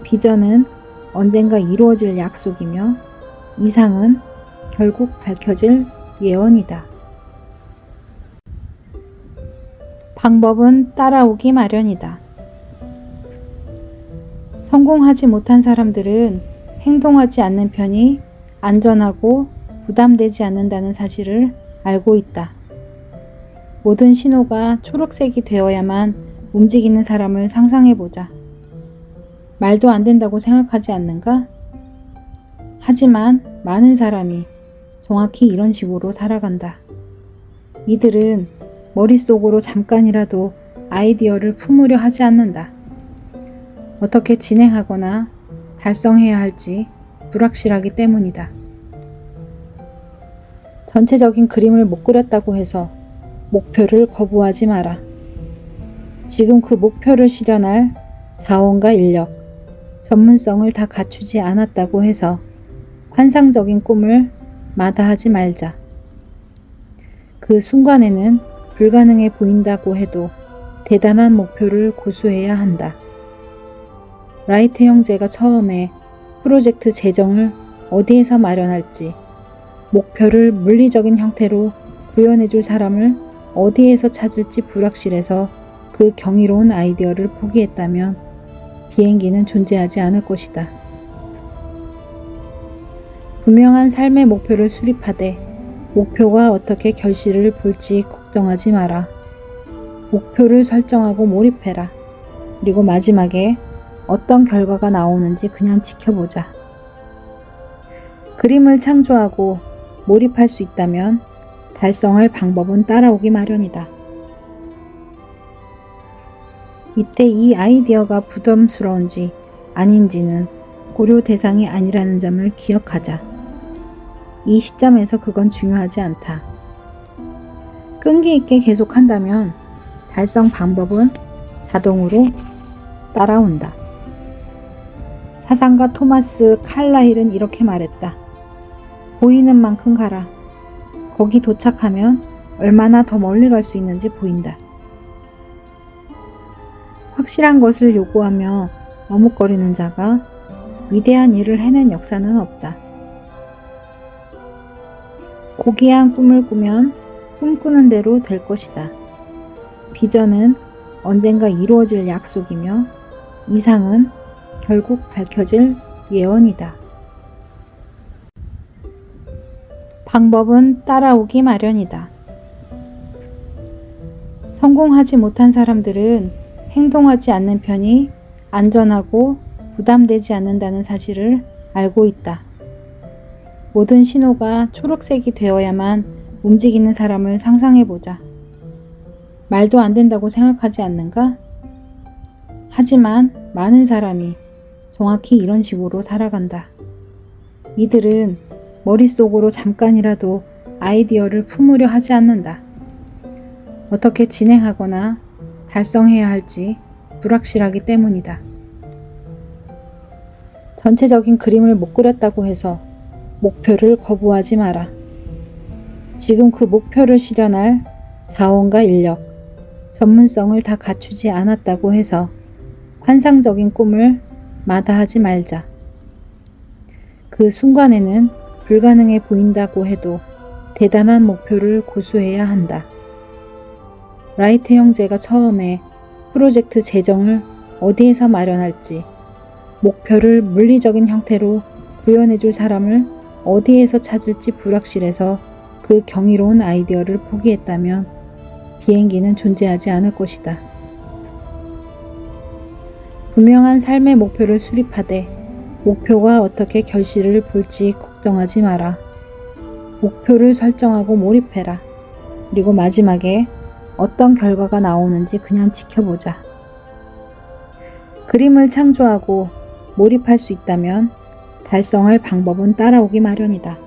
비전은 언젠가 이루어질 약속이며 이상은 결국 밝혀질 예언이다. 방법은 따라오기 마련이다. 성공하지 못한 사람들은 행동하지 않는 편이 안전하고 부담되지 않는다는 사실을 알고 있다. 모든 신호가 초록색이 되어야만 움직이는 사람을 상상해보자. 말도 안 된다고 생각하지 않는가? 하지만 많은 사람이 정확히 이런 식으로 살아간다. 이들은 머릿속으로 잠깐이라도 아이디어를 품으려 하지 않는다. 어떻게 진행하거나 달성해야 할지 불확실하기 때문이다. 전체적인 그림을 못 그렸다고 해서 목표를 거부하지 마라. 지금 그 목표를 실현할 자원과 인력, 전문성을 다 갖추지 않았다고 해서 환상적인 꿈을 마다하지 말자. 그 순간에는 불가능해 보인다고 해도 대단한 목표를 고수해야 한다. 라이트 형제가 처음에 프로젝트 재정을 어디에서 마련할지, 목표를 물리적인 형태로 구현해줄 사람을 어디에서 찾을지 불확실해서 그 경이로운 아이디어를 포기했다면 비행기는 존재하지 않을 것이다. 분명한 삶의 목표를 수립하되 목표가 어떻게 결실을 볼지 걱정하지 마라. 목표를 설정하고 몰입해라. 그리고 마지막에 어떤 결과가 나오는지 그냥 지켜보자. 그림을 창조하고 몰입할 수 있다면 달성할 방법은 따라오기 마련이다. 이때 이 아이디어가 부담스러운지 아닌지는 고려 대상이 아니라는 점을 기억하자. 이 시점에서 그건 중요하지 않다. 끈기 있게 계속한다면 달성 방법은 자동으로 따라온다. 사상가 토마스 칼라힐은 이렇게 말했다. 보이는 만큼 가라. 거기 도착하면 얼마나 더 멀리 갈 수 있는지 보인다. 확실한 것을 요구하며 머뭇거리는 자가 위대한 일을 해낸 역사는 없다. 고귀한 꿈을 꾸면 꿈꾸는 대로 될 것이다. 비전은 언젠가 이루어질 약속이며 이상은 결국 밝혀질 예언이다. 방법은 따라오기 마련이다. 성공하지 못한 사람들은 행동하지 않는 편이 안전하고 부담되지 않는다는 사실을 알고 있다. 모든 신호가 초록색이 되어야만 움직이는 사람을 상상해보자. 말도 안 된다고 생각하지 않는가? 하지만 많은 사람이 정확히 이런 식으로 살아간다. 이들은 머릿속으로 잠깐이라도 아이디어를 품으려 하지 않는다. 어떻게 진행하거나 달성해야 할지 불확실하기 때문이다. 전체적인 그림을 못 그렸다고 해서 목표를 거부하지 마라. 지금 그 목표를 실현할 자원과 인력, 전문성을 다 갖추지 않았다고 해서 환상적인 꿈을 마다하지 말자. 그 순간에는 불가능해 보인다고 해도 대단한 목표를 고수해야 한다. 라이트 형제가 처음에 프로젝트 재정을 어디에서 마련할지, 목표를 물리적인 형태로 구현해줄 사람을 어디에서 찾을지 불확실해서 그 경이로운 아이디어를 포기했다면 비행기는 존재하지 않을 것이다. 분명한 삶의 목표를 수립하되 목표가 어떻게 결실을 볼지 걱정하지 마라. 목표를 설정하고 몰입해라. 그리고 마지막에 어떤 결과가 나오는지 그냥 지켜보자. 그림을 창조하고 몰입할 수 있다면 달성할 방법은 따라오기 마련이다.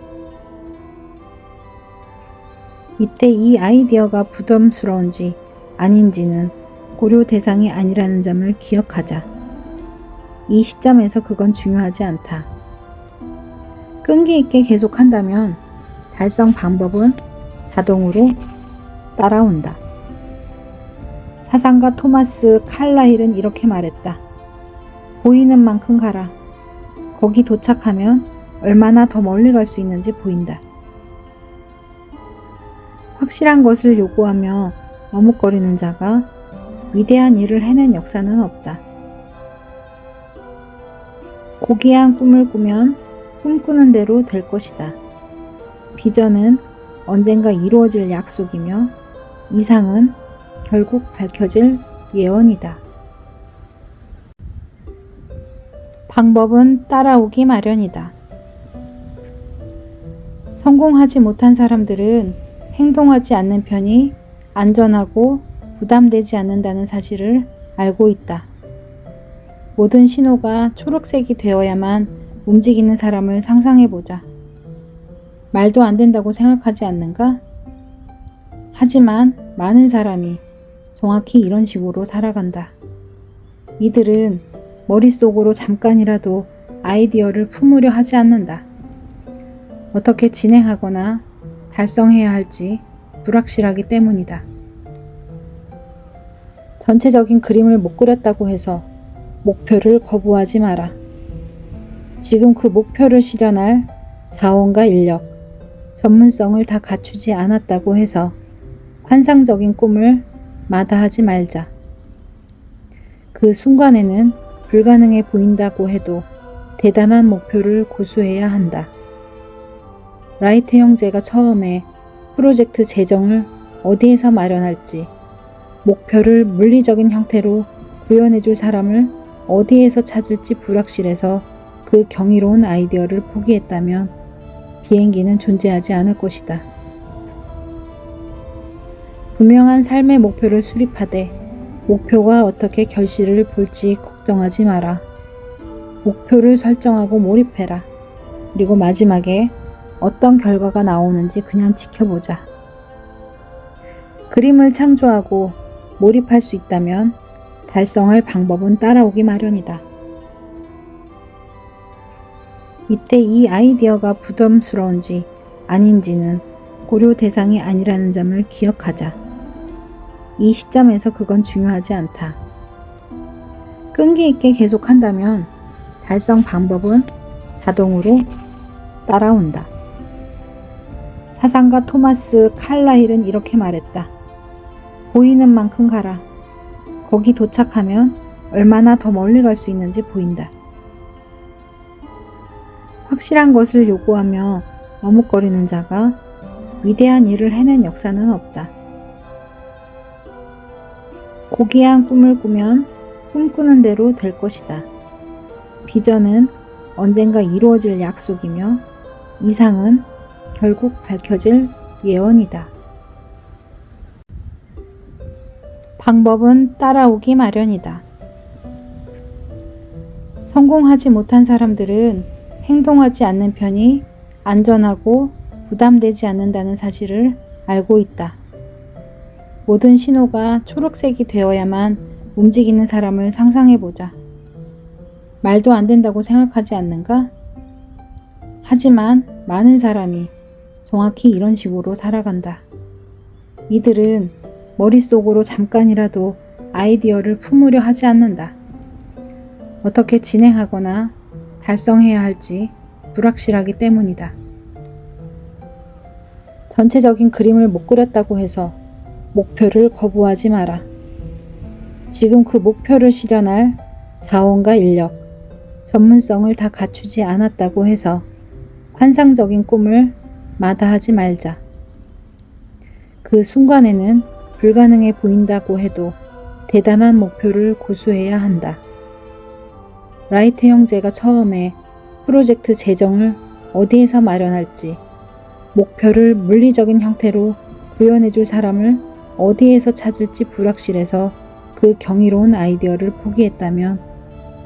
이때 이 아이디어가 부담스러운지 아닌지는 고려 대상이 아니라는 점을 기억하자. 이 시점에서 그건 중요하지 않다. 끈기 있게 계속한다면 달성 방법은 자동으로 따라온다. 사상가 토마스 칼라힐은 이렇게 말했다. 보이는 만큼 가라. 거기 도착하면 얼마나 더 멀리 갈 수 있는지 보인다. 확실한 것을 요구하며 머뭇거리는 자가 위대한 일을 해낸 역사는 없다. 고귀한 꿈을 꾸면 꿈꾸는 대로 될 것이다. 비전은 언젠가 이루어질 약속이며 이상은 결국 밝혀질 예언이다. 방법은 따라오기 마련이다. 성공하지 못한 사람들은 행동하지 않는 편이 안전하고 부담되지 않는다는 사실을 알고 있다. 모든 신호가 초록색이 되어야만 움직이는 사람을 상상해보자. 말도 안 된다고 생각하지 않는가? 하지만 많은 사람이 정확히 이런 식으로 살아간다. 이들은 머릿속으로 잠깐이라도 아이디어를 품으려 하지 않는다. 어떻게 진행하거나 달성해야 할지 불확실하기 때문이다. 전체적인 그림을 못 그렸다고 해서 목표를 거부하지 마라. 지금 그 목표를 실현할 자원과 인력, 전문성을 다 갖추지 않았다고 해서 환상적인 꿈을 마다하지 말자. 그 순간에는 불가능해 보인다고 해도 대단한 목표를 고수해야 한다. 라이트 형제가 처음에 프로젝트 재정을 어디에서 마련할지, 목표를 물리적인 형태로 구현해줄 사람을 어디에서 찾을지 불확실해서 그 경이로운 아이디어를 포기했다면 비행기는 존재하지 않을 것이다. 분명한 삶의 목표를 수립하되 목표가 어떻게 결실을 볼지 걱정하지 마라. 목표를 설정하고 몰입해라. 그리고 마지막에 어떤 결과가 나오는지 그냥 지켜보자. 그림을 창조하고 몰입할 수 있다면 달성할 방법은 따라오기 마련이다. 이때 이 아이디어가 부담스러운지 아닌지는 고려 대상이 아니라는 점을 기억하자. 이 시점에서 그건 중요하지 않다. 끈기 있게 계속한다면 달성 방법은 자동으로 따라온다. 사상가 토마스 칼라힐은 이렇게 말했다. 보이는 만큼 가라. 거기 도착하면 얼마나 더 멀리 갈 수 있는지 보인다. 확실한 것을 요구하며 머뭇거리는 자가 위대한 일을 해낸 역사는 없다. 고귀한 꿈을 꾸면 꿈꾸는 대로 될 것이다. 비전은 언젠가 이루어질 약속이며 이상은 결국 밝혀질 예언이다. 방법은 따라오기 마련이다. 성공하지 못한 사람들은 행동하지 않는 편이 안전하고 부담되지 않는다는 사실을 알고 있다. 모든 신호가 초록색이 되어야만 움직이는 사람을 상상해보자. 말도 안 된다고 생각하지 않는가? 하지만 많은 사람이 정확히 이런 식으로 살아간다. 이들은 머릿속으로 잠깐이라도 아이디어를 품으려 하지 않는다. 어떻게 진행하거나 달성해야 할지 불확실하기 때문이다. 전체적인 그림을 못 그렸다고 해서 목표를 거부하지 마라. 지금 그 목표를 실현할 자원과 인력, 전문성을 다 갖추지 않았다고 해서 환상적인 꿈을 마다하지 말자. 그 순간에는 불가능해 보인다고 해도 대단한 목표를 고수해야 한다. 라이트 형제가 처음에 프로젝트 재정을 어디에서 마련할지, 목표를 물리적인 형태로 구현해줄 사람을 어디에서 찾을지 불확실해서 그 경이로운 아이디어를 포기했다면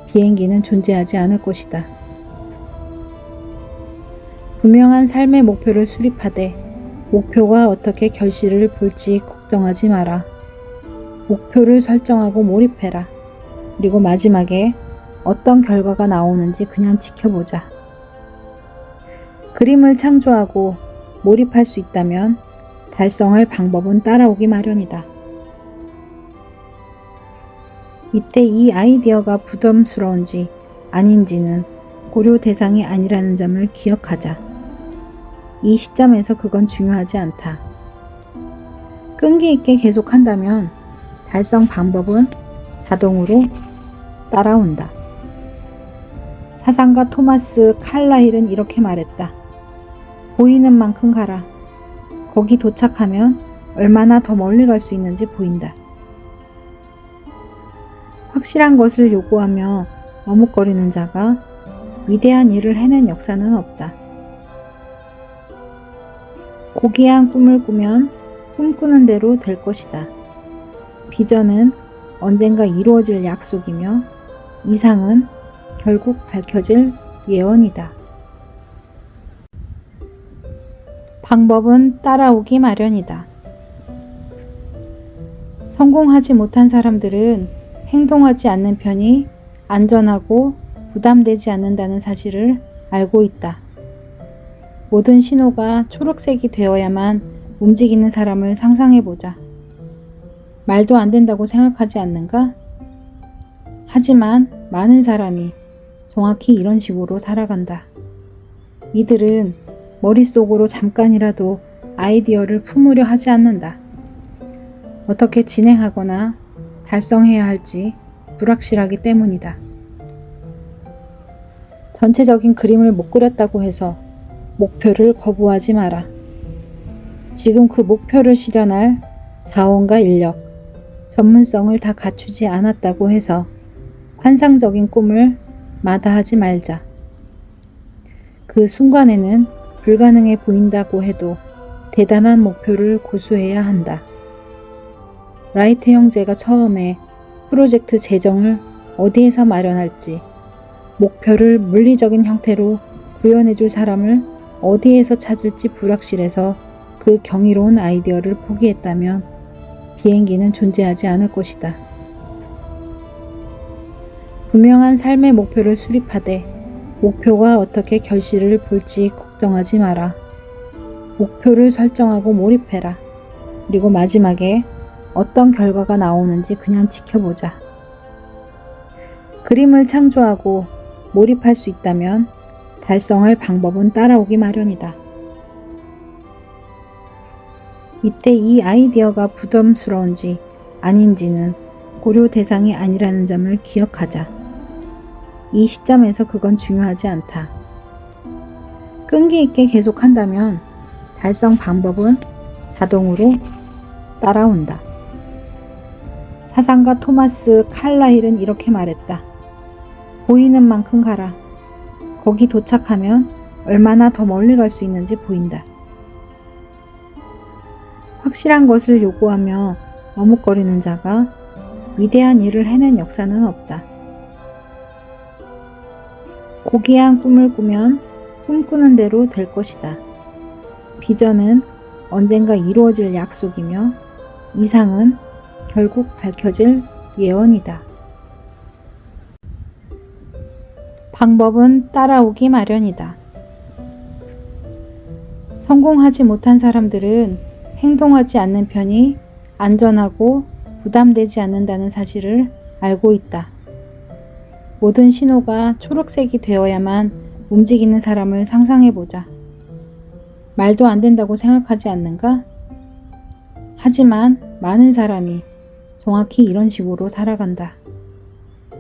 비행기는 존재하지 않을 것이다. 분명한 삶의 목표를 수립하되 목표가 어떻게 결실을 볼지 걱정하지 마라. 목표를 설정하고 몰입해라. 그리고 마지막에 어떤 결과가 나오는지 그냥 지켜보자. 그림을 창조하고 몰입할 수 있다면 달성할 방법은 따라오기 마련이다. 이때 이 아이디어가 부담스러운지 아닌지는 고려 대상이 아니라는 점을 기억하자. 이 시점에서 그건 중요하지 않다. 끈기 있게 계속한다면 달성 방법은 자동으로 따라온다. 사상가 토마스 칼라힐은 이렇게 말했다. 보이는 만큼 가라. 거기 도착하면 얼마나 더 멀리 갈 수 있는지 보인다. 확실한 것을 요구하며 머뭇거리는 자가 위대한 일을 해낸 역사는 없다. 고귀한 꿈을 꾸면 꿈꾸는 대로 될 것이다. 비전은 언젠가 이루어질 약속이며 이상은 결국 밝혀질 예언이다. 방법은 따라오기 마련이다. 성공하지 못한 사람들은 행동하지 않는 편이 안전하고 부담되지 않는다는 사실을 알고 있다. 모든 신호가 초록색이 되어야만 움직이는 사람을 상상해보자. 말도 안 된다고 생각하지 않는가? 하지만 많은 사람이 정확히 이런 식으로 살아간다. 이들은 머릿속으로 잠깐이라도 아이디어를 품으려 하지 않는다. 어떻게 진행하거나 달성해야 할지 불확실하기 때문이다. 전체적인 그림을 못 그렸다고 해서 목표를 거부하지 마라. 지금 그 목표를 실현할 자원과 인력, 전문성을 다 갖추지 않았다고 해서 환상적인 꿈을 마다하지 말자. 그 순간에는 불가능해 보인다고 해도 대단한 목표를 고수해야 한다. 라이트 형제가 처음에 프로젝트 재정을 어디에서 마련할지, 목표를 물리적인 형태로 구현해줄 사람을 어디에서 찾을지 불확실해서 그 경이로운 아이디어를 포기했다면 비행기는 존재하지 않을 것이다. 분명한 삶의 목표를 수립하되 목표가 어떻게 결실을 볼지 걱정하지 마라. 목표를 설정하고 몰입해라. 그리고 마지막에 어떤 결과가 나오는지 그냥 지켜보자. 그림을 창조하고 몰입할 수 있다면 달성할 방법은 따라오기 마련이다. 이때 이 아이디어가 부담스러운지 아닌지는 고려 대상이 아니라는 점을 기억하자. 이 시점에서 그건 중요하지 않다. 끈기 있게 계속한다면 달성 방법은 자동으로 따라온다. 사상가 토마스 칼라힐은 이렇게 말했다. 보이는 만큼 가라. 거기 도착하면 얼마나 더 멀리 갈 수 있는지 보인다. 확실한 것을 요구하며 머뭇거리는 자가 위대한 일을 해낸 역사는 없다. 고귀한 꿈을 꾸면 꿈꾸는 대로 될 것이다. 비전은 언젠가 이루어질 약속이며 이상은 결국 밝혀질 예언이다. 방법은 따라오기 마련이다. 성공하지 못한 사람들은 행동하지 않는 편이 안전하고 부담되지 않는다는 사실을 알고 있다. 모든 신호가 초록색이 되어야만 움직이는 사람을 상상해보자. 말도 안 된다고 생각하지 않는가? 하지만 많은 사람이 정확히 이런 식으로 살아간다.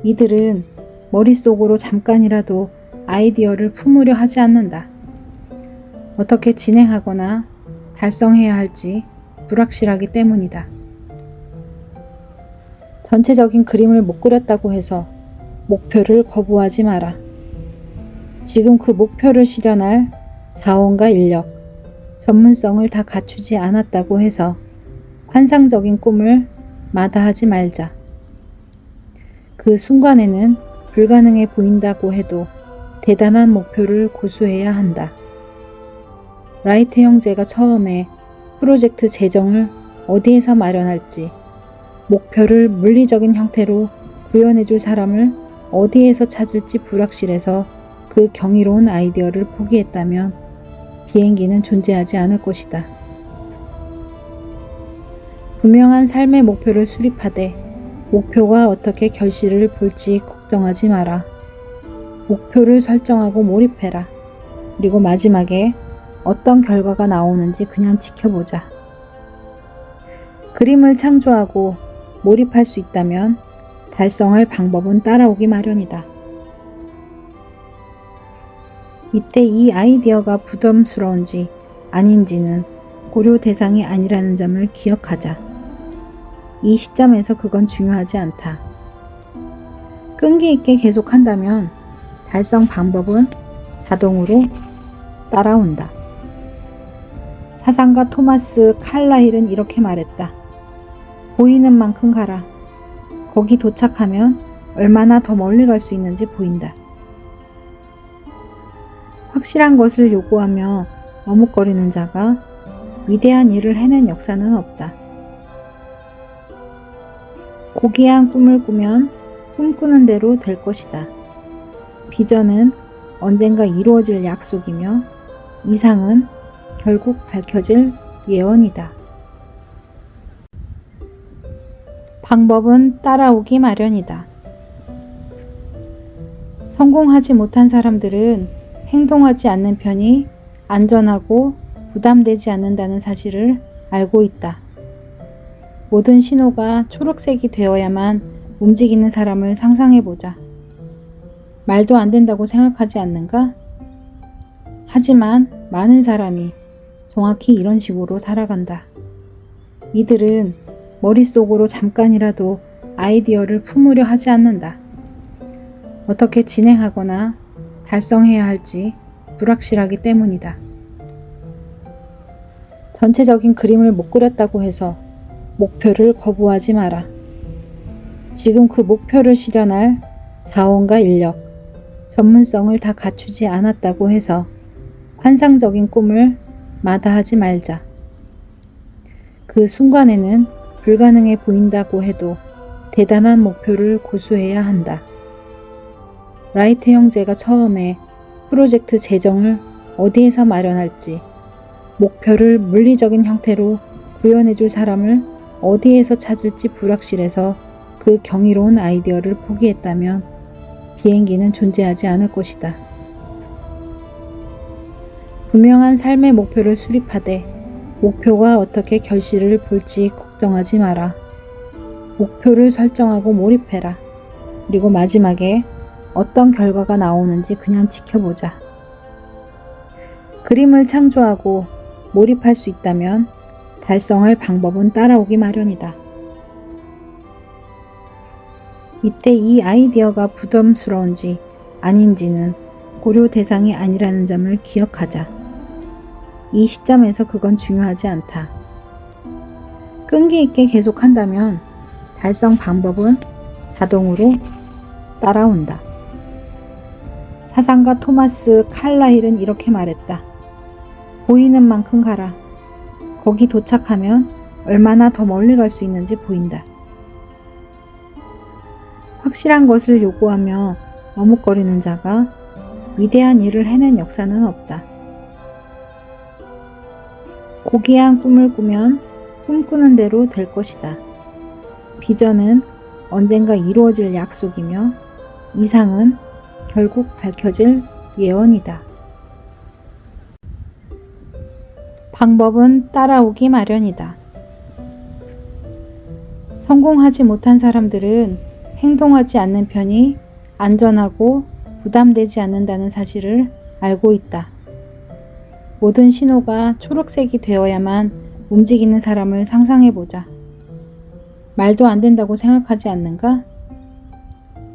이들은 머릿속으로 잠깐이라도 아이디어를 품으려 하지 않는다. 어떻게 진행하거나 달성해야 할지 불확실하기 때문이다. 전체적인 그림을 못 그렸다고 해서 목표를 거부하지 마라. 지금 그 목표를 실현할 자원과 인력, 전문성을 다 갖추지 않았다고 해서 환상적인 꿈을 마다하지 말자. 그 순간에는 불가능해 보인다고 해도 대단한 목표를 고수해야 한다. 라이트 형제가 처음에 프로젝트 재정을 어디에서 마련할지, 목표를 물리적인 형태로 구현해줄 사람을 어디에서 찾을지 불확실해서 그 경이로운 아이디어를 포기했다면 비행기는 존재하지 않을 것이다. 분명한 삶의 목표를 수립하되 목표가 어떻게 결실을 볼지 걱정하지 마라. 목표를 설정하고 몰입해라. 그리고 마지막에 어떤 결과가 나오는지 그냥 지켜보자. 그림을 창조하고 몰입할 수 있다면 달성할 방법은 따라오기 마련이다. 이때 이 아이디어가 부담스러운지 아닌지는 고려 대상이 아니라는 점을 기억하자. 이 시점에서 그건 중요하지 않다. 끈기 있게 계속한다면 달성 방법은 자동으로 따라온다. 사상가 토마스 칼라힐은 이렇게 말했다. 보이는 만큼 가라. 거기 도착하면 얼마나 더 멀리 갈 수 있는지 보인다. 확실한 것을 요구하며 머뭇거리는 자가 위대한 일을 해낸 역사는 없다. 고귀한 꿈을 꾸면 꿈꾸는 대로 될 것이다. 비전은 언젠가 이루어질 약속이며 이상은 결국 밝혀질 예언이다. 방법은 따라오기 마련이다. 성공하지 못한 사람들은 행동하지 않는 편이 안전하고 부담되지 않는다는 사실을 알고 있다. 모든 신호가 초록색이 되어야만 움직이는 사람을 상상해보자. 말도 안 된다고 생각하지 않는가? 하지만 많은 사람이 정확히 이런 식으로 살아간다. 이들은 머릿속으로 잠깐이라도 아이디어를 품으려 하지 않는다. 어떻게 진행하거나 달성해야 할지 불확실하기 때문이다. 전체적인 그림을 못 그렸다고 해서 목표를 거부하지 마라. 지금 그 목표를 실현할 자원과 인력, 전문성을 다 갖추지 않았다고 해서 환상적인 꿈을 마다하지 말자. 그 순간에는 불가능해 보인다고 해도 대단한 목표를 고수해야 한다. 라이트 형제가 처음에 프로젝트 재정을 어디에서 마련할지, 목표를 물리적인 형태로 구현해줄 사람을 어디에서 찾을지 불확실해서 그 경이로운 아이디어를 포기했다면 비행기는 존재하지 않을 것이다. 분명한 삶의 목표를 수립하되 목표가 어떻게 결실을 볼지 걱정하지 마라. 목표를 설정하고 몰입해라. 그리고 마지막에 어떤 결과가 나오는지 그냥 지켜보자. 그림을 창조하고 몰입할 수 있다면 달성할 방법은 따라오기 마련이다. 이때 이 아이디어가 부담스러운지 아닌지는 고려 대상이 아니라는 점을 기억하자. 이 시점에서 그건 중요하지 않다. 끈기 있게 계속한다면 달성 방법은 자동으로 따라온다. 사상가 토마스 칼라힐은 이렇게 말했다. 보이는 만큼 가라. 거기 도착하면 얼마나 더 멀리 갈 수 있는지 보인다. 확실한 것을 요구하며 머뭇거리는 자가 위대한 일을 해낸 역사는 없다. 고귀한 꿈을 꾸면 꿈꾸는 대로 될 것이다. 비전은 언젠가 이루어질 약속이며 이상은 결국 밝혀질 예언이다. 방법은 따라오기 마련이다. 성공하지 못한 사람들은 행동하지 않는 편이 안전하고 부담되지 않는다는 사실을 알고 있다. 모든 신호가 초록색이 되어야만 움직이는 사람을 상상해보자. 말도 안 된다고 생각하지 않는가?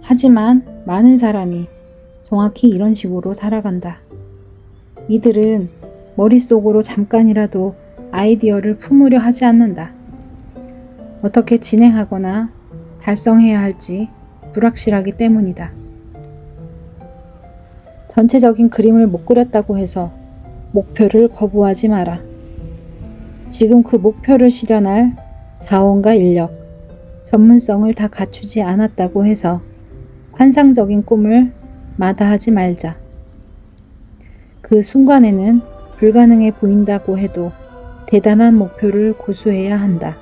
하지만 많은 사람이 정확히 이런 식으로 살아간다. 이들은 머릿속으로 잠깐이라도 아이디어를 품으려 하지 않는다. 어떻게 진행하거나 달성해야 할지 불확실하기 때문이다. 전체적인 그림을 못 그렸다고 해서 목표를 거부하지 마라. 지금 그 목표를 실현할 자원과 인력, 전문성을 다 갖추지 않았다고 해서 환상적인 꿈을 마다하지 말자. 그 순간에는 불가능해 보인다고 해도 대단한 목표를 고수해야 한다.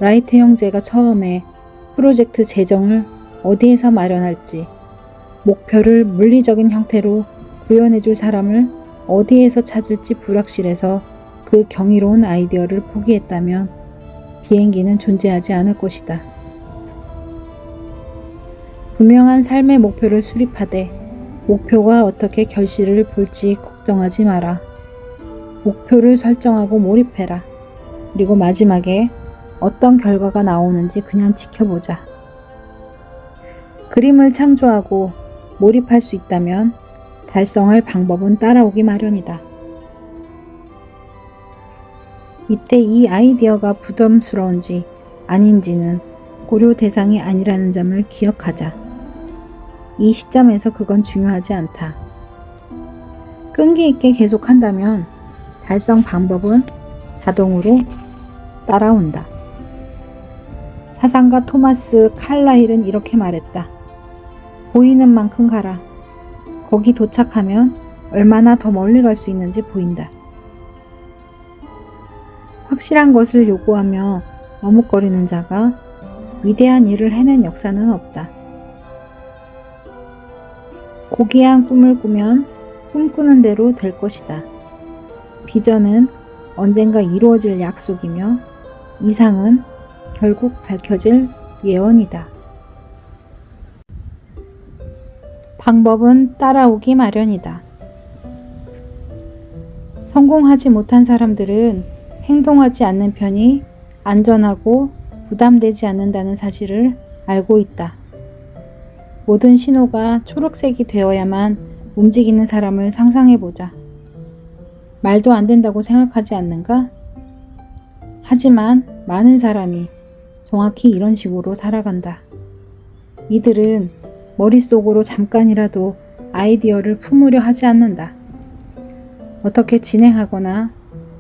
라이트 형제가 처음에 프로젝트 재정을 어디에서 마련할지, 목표를 물리적인 형태로 구현해줄 사람을 어디에서 찾을지 불확실해서 그 경이로운 아이디어를 포기했다면 비행기는 존재하지 않을 것이다. 분명한 삶의 목표를 수립하되 목표가 어떻게 결실을 볼지 걱정하지 마라. 목표를 설정하고 몰입해라. 그리고 마지막에 어떤 결과가 나오는지 그냥 지켜보자. 그림을 창조하고 몰입할 수 있다면 달성할 방법은 따라오기 마련이다. 이때 이 아이디어가 부담스러운지 아닌지는 고려 대상이 아니라는 점을 기억하자. 이 시점에서 그건 중요하지 않다. 끈기 있게 계속한다면 달성 방법은 자동으로 따라온다. 사상가 토마스 칼라힐은 이렇게 말했다. 보이는 만큼 가라. 거기 도착하면 얼마나 더 멀리 갈 수 있는지 보인다. 확실한 것을 요구하며 머뭇거리는 자가 위대한 일을 해낸 역사는 없다. 고귀한 꿈을 꾸면 꿈꾸는 대로 될 것이다. 비전은 언젠가 이루어질 약속이며 이상은 결국 밝혀질 예언이다. 방법은 따라오기 마련이다. 성공하지 못한 사람들은 행동하지 않는 편이 안전하고 부담되지 않는다는 사실을 알고 있다. 모든 신호가 초록색이 되어야만 움직이는 사람을 상상해보자. 말도 안 된다고 생각하지 않는가? 하지만 많은 사람이 정확히 이런 식으로 살아간다. 이들은 머릿속으로 잠깐이라도 아이디어를 품으려 하지 않는다. 어떻게 진행하거나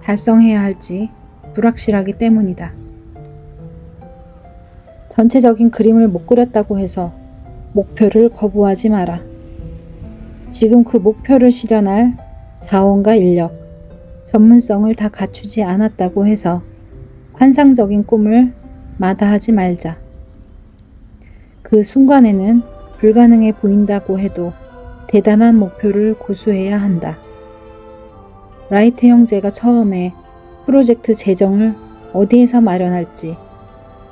달성해야 할지 불확실하기 때문이다. 전체적인 그림을 못 그렸다고 해서 목표를 거부하지 마라. 지금 그 목표를 실현할 자원과 인력, 전문성을 다 갖추지 않았다고 해서 환상적인 꿈을 마다하지 말자. 그 순간에는 불가능해 보인다고 해도 대단한 목표를 고수해야 한다. 라이트 형제가 처음에 프로젝트 재정을 어디에서 마련할지,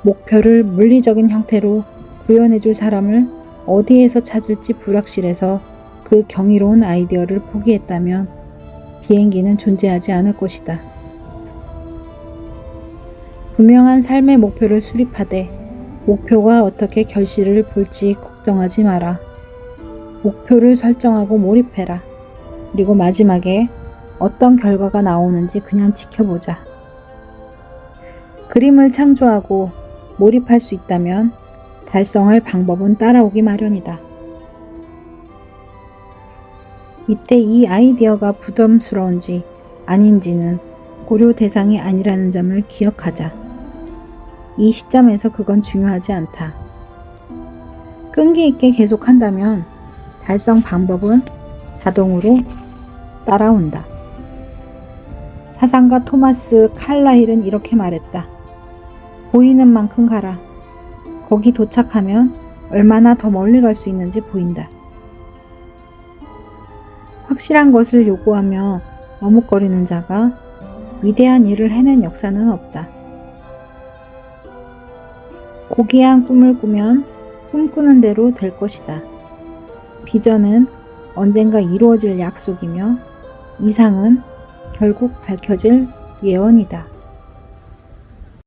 목표를 물리적인 형태로 구현해줄 사람을 어디에서 찾을지 불확실해서 그 경이로운 아이디어를 포기했다면 비행기는 존재하지 않을 것이다. 분명한 삶의 목표를 수립하되 목표가 어떻게 결실을 볼지 걱정하지 마라. 목표를 설정하고 몰입해라. 그리고 마지막에 어떤 결과가 나오는지 그냥 지켜보자. 그림을 창조하고 몰입할 수 있다면 달성할 방법은 따라오기 마련이다. 이때 이 아이디어가 부담스러운지 아닌지는 고려 대상이 아니라는 점을 기억하자. 이 시점에서 그건 중요하지 않다. 끈기 있게 계속한다면 달성 방법은 자동으로 따라온다. 사상가 토마스 칼라힐은 이렇게 말했다. 보이는 만큼 가라. 거기 도착하면 얼마나 더 멀리 갈 수 있는지 보인다. 확실한 것을 요구하며 머뭇거리는 자가 위대한 일을 해낸 역사는 없다. 고귀한 꿈을 꾸면 꿈꾸는 대로 될 것이다. 비전은 언젠가 이루어질 약속이며 이상은 결국 밝혀질 예언이다.